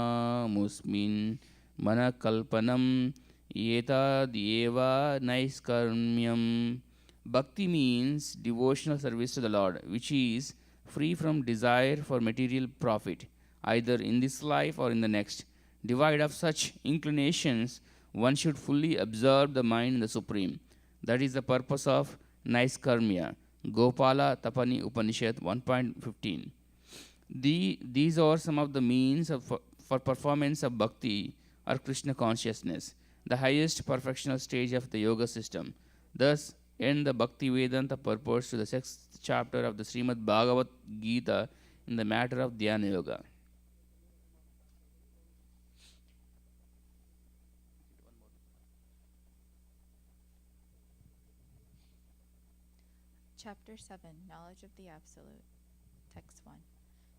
musmin manakalpanam yeta dieva naiskarmyam. Bhakti means devotional service to the Lord, which is free from desire for material profit, either in this life or in the next. Devoid of such inclinations, one should fully absorb the mind in the Supreme. That is the purpose of Naiskarmya. Gopala Tapani Upanishad 1.15. These are some of the means for performance of bhakti or Krishna consciousness, the highest perfectional stage of the yoga system. Thus, end the Bhakti Vedanta purports to the 6th chapter of the Srimad Bhagavad Gita in the matter of Dhyana Yoga. Chapter 7 Knowledge of the Absolute. Text 1.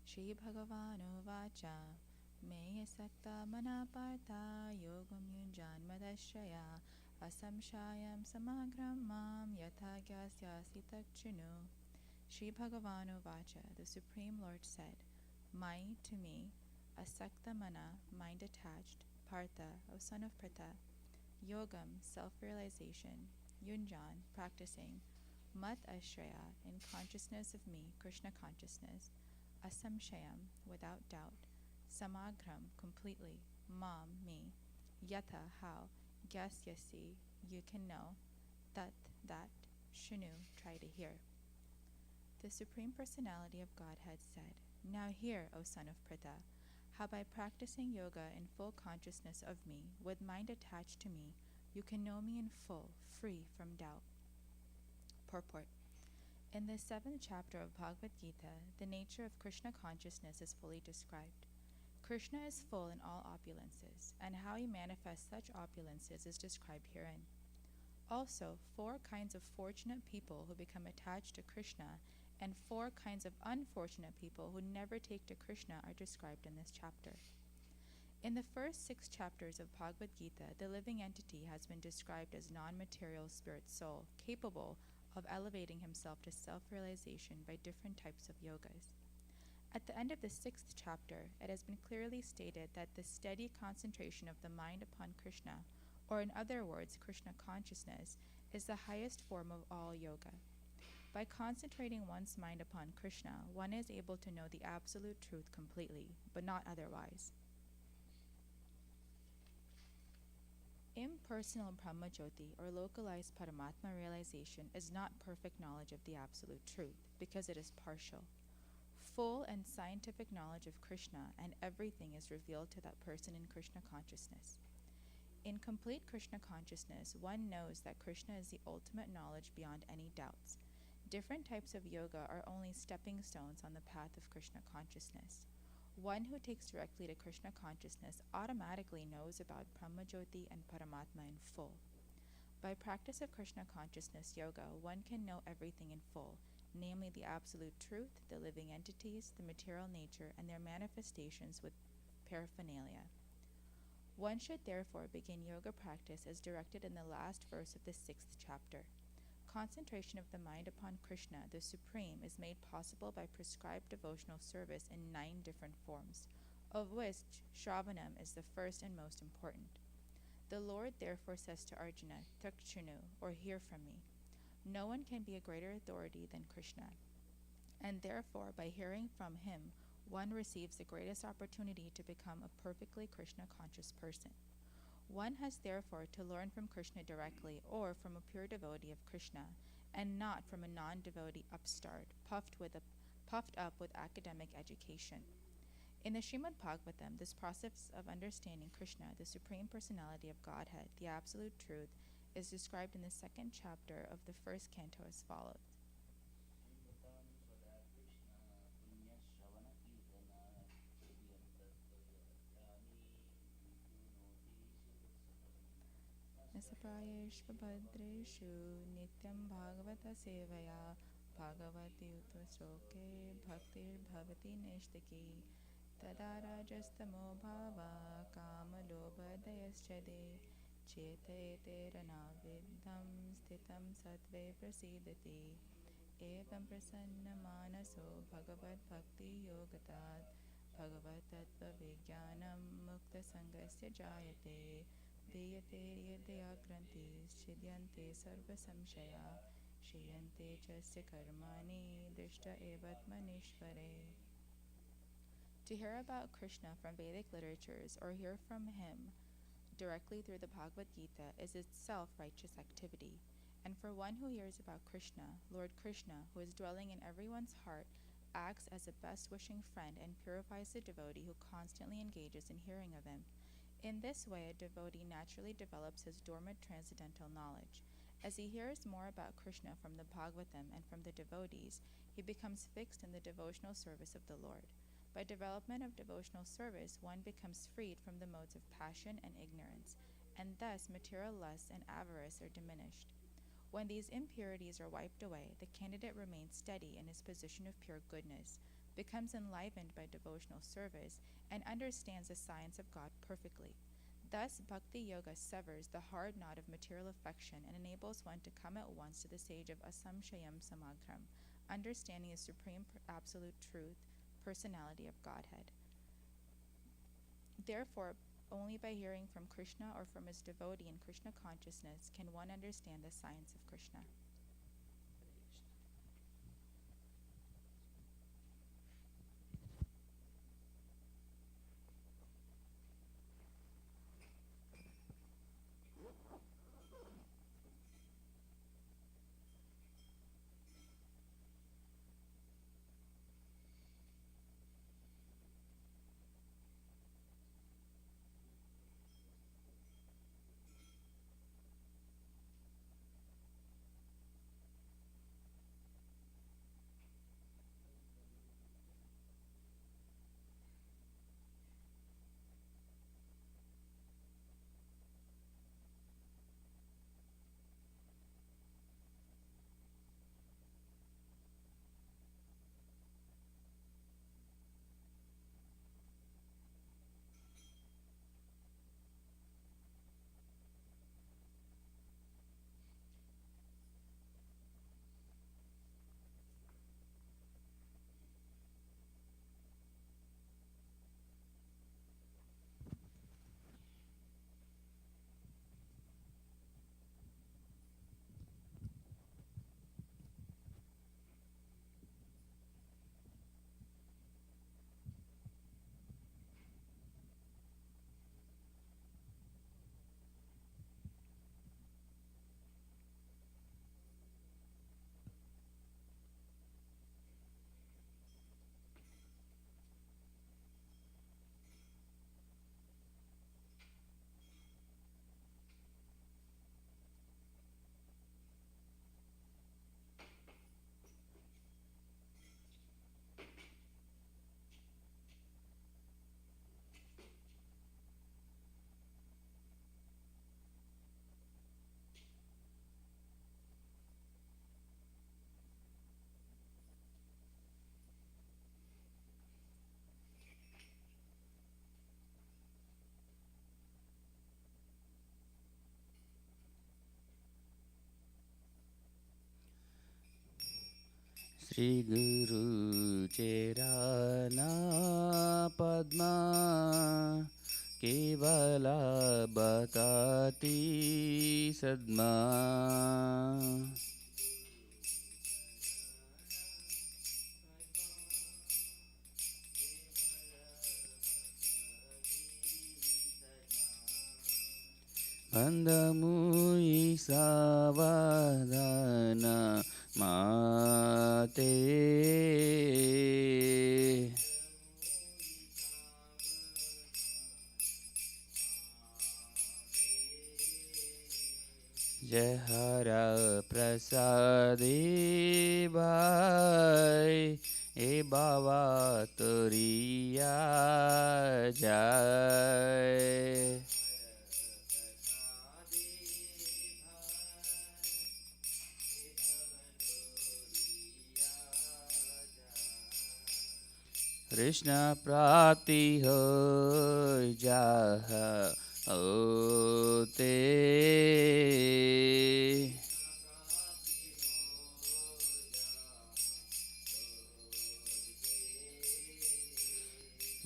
Shri Bhagavano Vacha Me Sakta Manapartha Yogam Yunjan Madashraya Asamshayam Samagram Mam Yatha Gyasyasi Takchinu. Shri Bhagavano Vacha, the Supreme Lord said, Mai to me, Asakta Mana, mind attached, Partha, O son of Pritha, Yogam, self-realization, Yunjan, practicing, Mat Ashraya, in consciousness of me, Krishna consciousness, Asamshayam, without doubt, Samagram, completely, Mam, me, Yatha, how, Gyasyasi, you can know, Tat, that, Shunu, try to hear. The Supreme Personality of Godhead said, Now hear, O son of Pritha, how by practicing yoga in full consciousness of me, with mind attached to me, you can know me in full, free from doubt. Purport. In the 7th chapter of Bhagavad Gita, the nature of Krishna consciousness is fully described. Krishna is full in all opulences, and how he manifests such opulences is described herein. Also, 4 kinds of fortunate people who become attached to Krishna and 4 kinds of unfortunate people who never take to Krishna are described in this chapter. In the first 6 chapters of Bhagavad Gita, the living entity has been described as non-material spirit soul, capable of elevating himself to self-realization by different types of yogas. At the end of the 6th chapter, it has been clearly stated that the steady concentration of the mind upon Krishna, or in other words, Krishna consciousness, is the highest form of all yoga. By concentrating one's mind upon Krishna, one is able to know the absolute truth completely, but not otherwise. Impersonal Brahmajyoti, or localized Paramatma realization, is not perfect knowledge of the absolute truth, because it is partial. Full and scientific knowledge of Krishna and everything is revealed to that person in Krishna consciousness. In complete Krishna consciousness, one knows that Krishna is the ultimate knowledge beyond any doubts. Different types of yoga are only stepping stones on the path of Krishna consciousness. One who takes directly to Krishna consciousness automatically knows about Brahmajyoti and Paramatma in full. By practice of Krishna consciousness yoga, one can know everything in full, namely the absolute truth, the living entities, the material nature, and their manifestations with paraphernalia. One should therefore begin yoga practice as directed in the last verse of the 6th chapter. Concentration of the mind upon Krishna, the Supreme, is made possible by prescribed devotional service in 9 different forms, of which Shravanam is the first and most important. The Lord therefore says to Arjuna, Takchunu, or hear from me. No one can be a greater authority than Krishna, and therefore by hearing from him, one receives the greatest opportunity to become a perfectly Krishna-conscious person. One has therefore to learn from Krishna directly or from a pure devotee of Krishna, and not from a non-devotee upstart, puffed up with academic education. In the Srimad Bhagavatam, this process of understanding Krishna, the Supreme Personality of Godhead, the Absolute Truth, is described in the 2nd chapter of the 1st canto as follows. Nasaprayeshvabhadreshu nityam bhagavata sevaya bhagavati uttasloke bhaktir bhavati nishtaki tada rajastamo bhava kama lobhadayaschade chete ranaviddham sthitam sattve prasidati evam prasanna manaso bhagavad bhakti yogatat bhagavad tattva vijnanam mukta sangasya jayate Deyate yadaya grantis chidyante sarva samshaya shiyante chasya karmani drishta evatmanishvare. To hear about Krishna from Vedic literatures or hear from him directly through the Bhagavad Gita is itself righteous activity. And for one who hears about Krishna, Lord Krishna, who is dwelling in everyone's heart, acts as a best-wishing friend and purifies the devotee who constantly engages in hearing of him. In this way, a devotee naturally develops his dormant transcendental knowledge. As he hears more about Krishna from the Bhagavatam and from the devotees, he becomes fixed in the devotional service of the Lord. By development of devotional service, one becomes freed from the modes of passion and ignorance, and thus material lusts and avarice are diminished. When these impurities are wiped away, the candidate remains steady in his position of pure goodness, becomes enlivened by devotional service, and understands the science of God perfectly. Thus, Bhakti Yoga severs the hard knot of material affection and enables one to come at once to the stage of asamshayam samagram, understanding the supreme absolute truth, personality of Godhead. Therefore, only by hearing from Krishna or from his devotee in Krishna consciousness can one understand the science of Krishna. Shri Guru Cherana Padma Kevala Bhakati Sadma Bandhamui Savadana Mate Jahara Prasade Bhai E Baba Turiya Jai Krishna Prati Ho Jaha Ote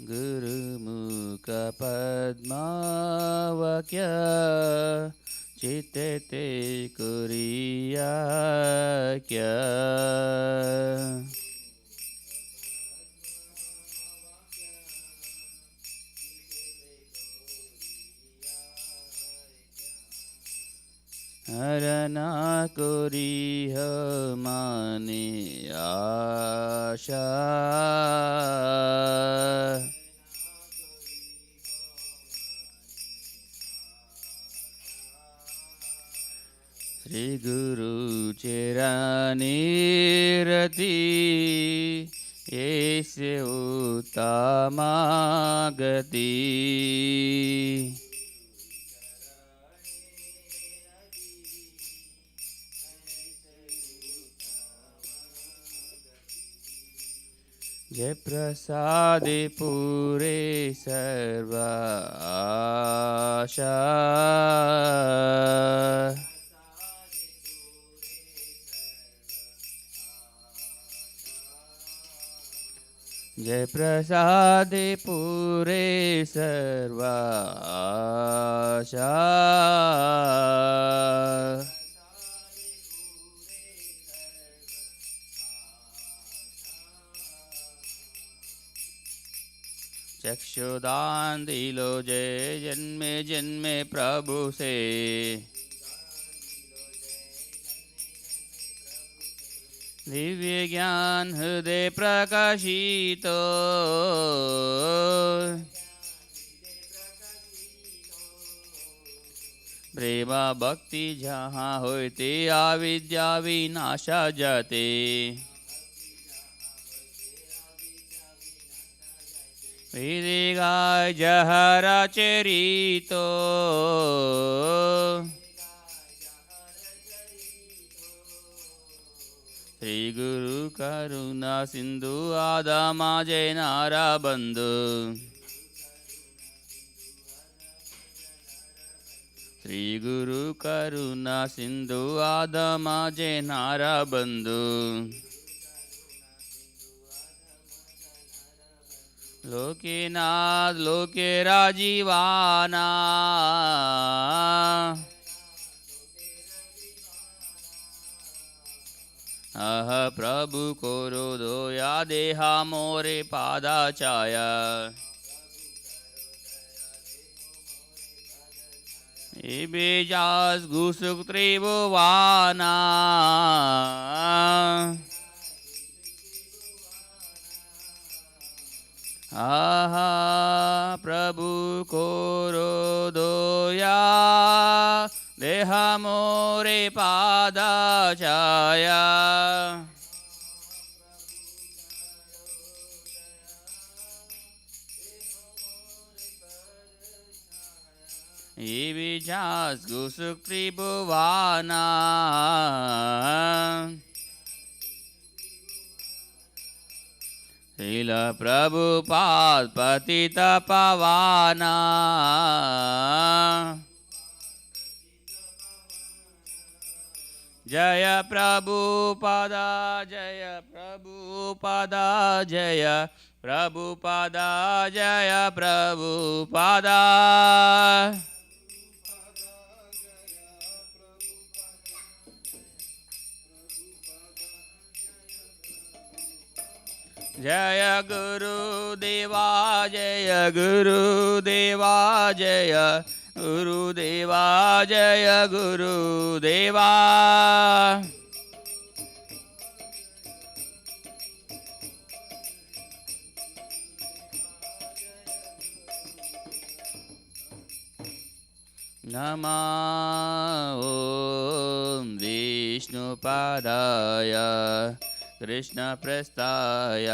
Guru Mukha Padma Vakya Chitete Kuriya Kya Harana Kuriha Mani Asha Sri Guru Cherani Rati Yesya Uttamagati जय प्रसादे पूरे सर्व आशा जय प्रसादे पूरे सर्व आशा चक्षुदान दिलो जय जन्मे जन्मे प्रभु से दिव्य ज्ञान हृदय प्रकाशित प्रेम भक्ति जहाँ होते अविद्या विनाशा जाते विदिगाय जहरा चरितो श्री गुरु करुणा सिंधु आदमा जय नारा बंधु श्री गुरु करुणा सिंधु आदमा जय नारा बंधु लोकेनाथ लोके राजीवाना अह प्रभु कोरो दोया देहा मोरे पादा छाया इबेजास गुसुक त्रिभुवाना आहा प्रभु कोरो दोया देहा मोरे पादा छाया इबिजास गुसुक त्रिभुवाना श्रील प्रभुपाद पतित पावाना जय प्रभुपादा जय प्रभुपादा जय प्रभुपादा जय प्रभुपादा जय गुरुदेवा जय गुरुदेवा जय गुरुदेवा जय गुरुदेवा नमः ॐ विष्णुपादाय कृष्णप्रस्थाय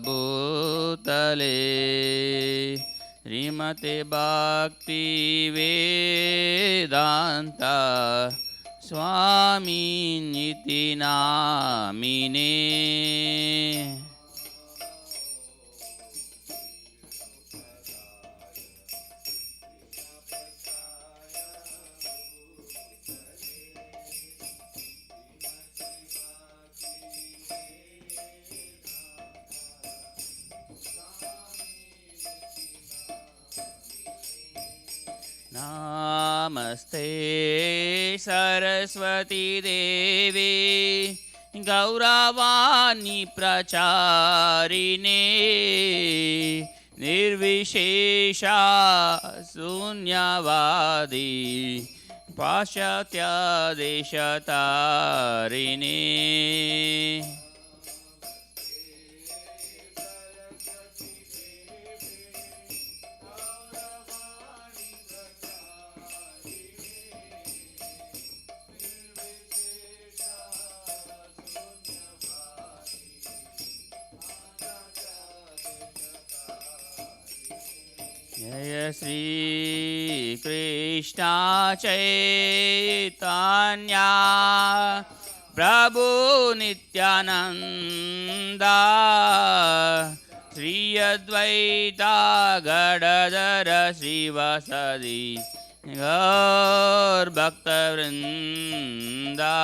भूतले श्रीमते भक्ति वेदांता स्वामिनिति नामिने नमस्ते सरस्वती देवी गौरवाणी प्रचारिणे निर्विशेषा शून्यवादी पाश्चात्य देशतारिणे जय Shri Krishna Chaitanya Prabhu Nityananda Sri Advaita Gadadara Srivasadi Gaur Bhakta Vrinda.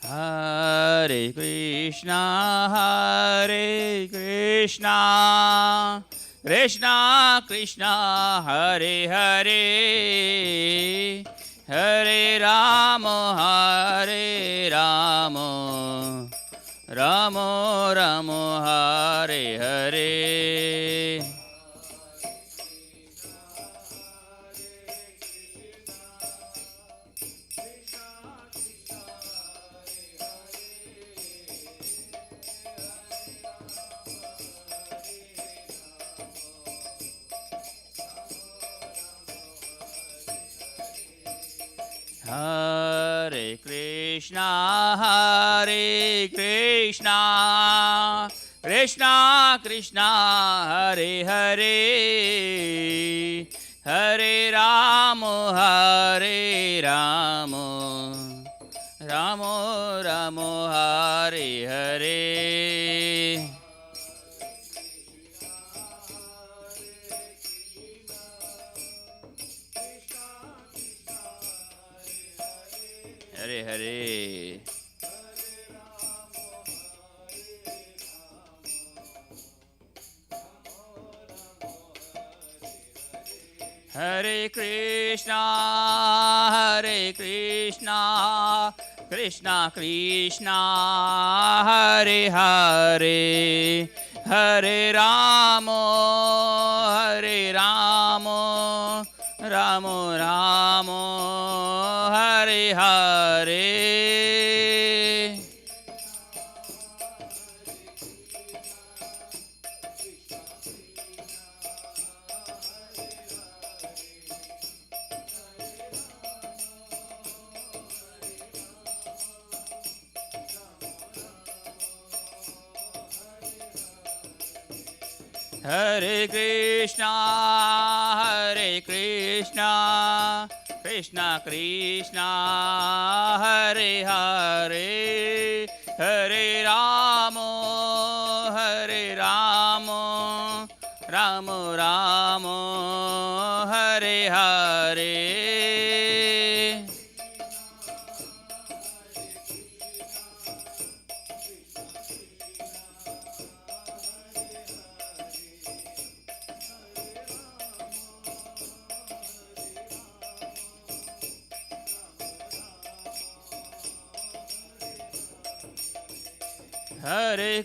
Hare Krishna, Krishna Krishna, Hare Hare, Hare Rama, Rama Rama, Hare Hare. Hare Krishna, Krishna Krishna, Hare Hare, Hare Rama, Rama Rama, Hare Hare. Hare Hare. Hare Krishna, Krishna Krishna, Hare Hare, Hare Rama, Rama Rama, Hare Hare. Hare Krishna, Krishna Krishna, Hare Hare, Hare Rama, Rama Rama, Hare Hare. Hare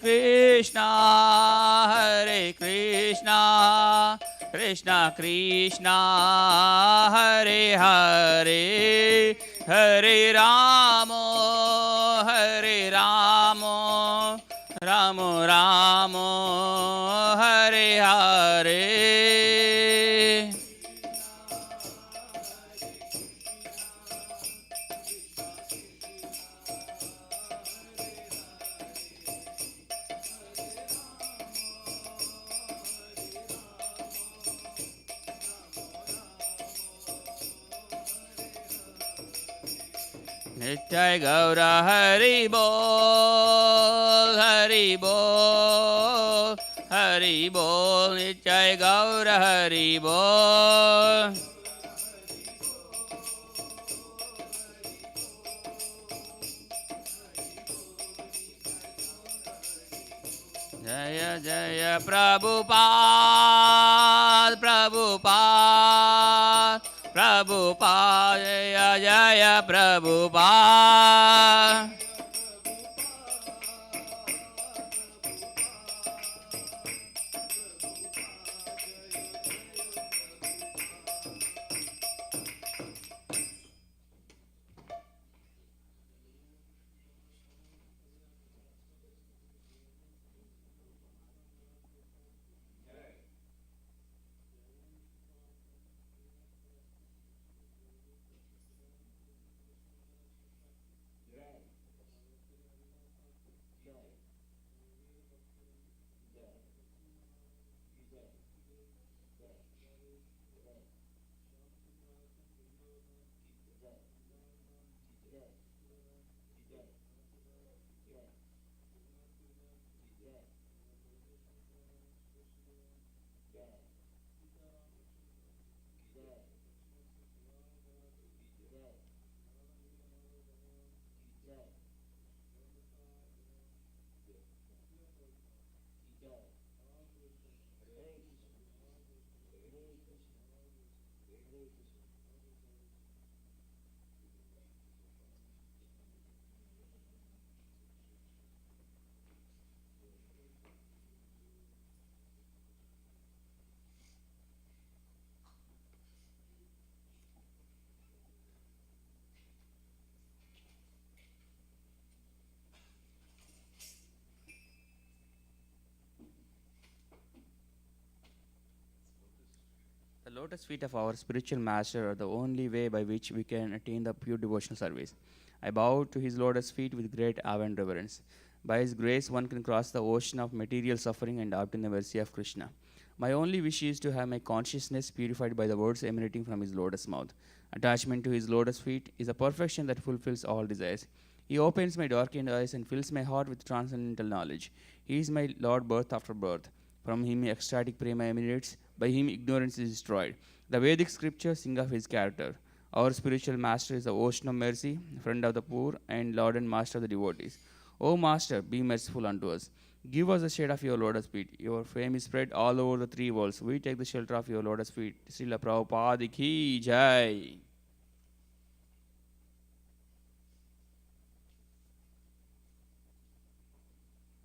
Krishna, Krishna Krishna, Hare Hare, Hare Rama, Rama Rama, Hare Hare. Nitai Gaura Hari Bol, Hari Bol, Hari Bol, Nitai Gaura Hari Bol. Jaya Jaya Prabhupada, Prabhupada, Prabhupada, Jaya Jaya Prabhupada. lotus feet of our spiritual master are the only way by which we can attain the pure devotional service. I bow to his lotus feet with great awe and reverence. By his grace, one can cross the ocean of material suffering and obtain the mercy of Krishna. My only wish is to have my consciousness purified by the words emanating from his lotus mouth. Attachment to his lotus feet is a perfection that fulfills all desires. He opens my darkened eyes and fills my heart with transcendental knowledge. He is my Lord birth after birth. From him ecstatic prema emanates, by him ignorance is destroyed. The Vedic scriptures sing of his character. Our spiritual master is the ocean of mercy, friend of the poor, and Lord and master of the devotees. O Master, be merciful unto us. Give us the shade of your lotus feet. Your fame is spread all over the three worlds. We take the shelter of your lotus feet. Srila Prabhupada ki jai.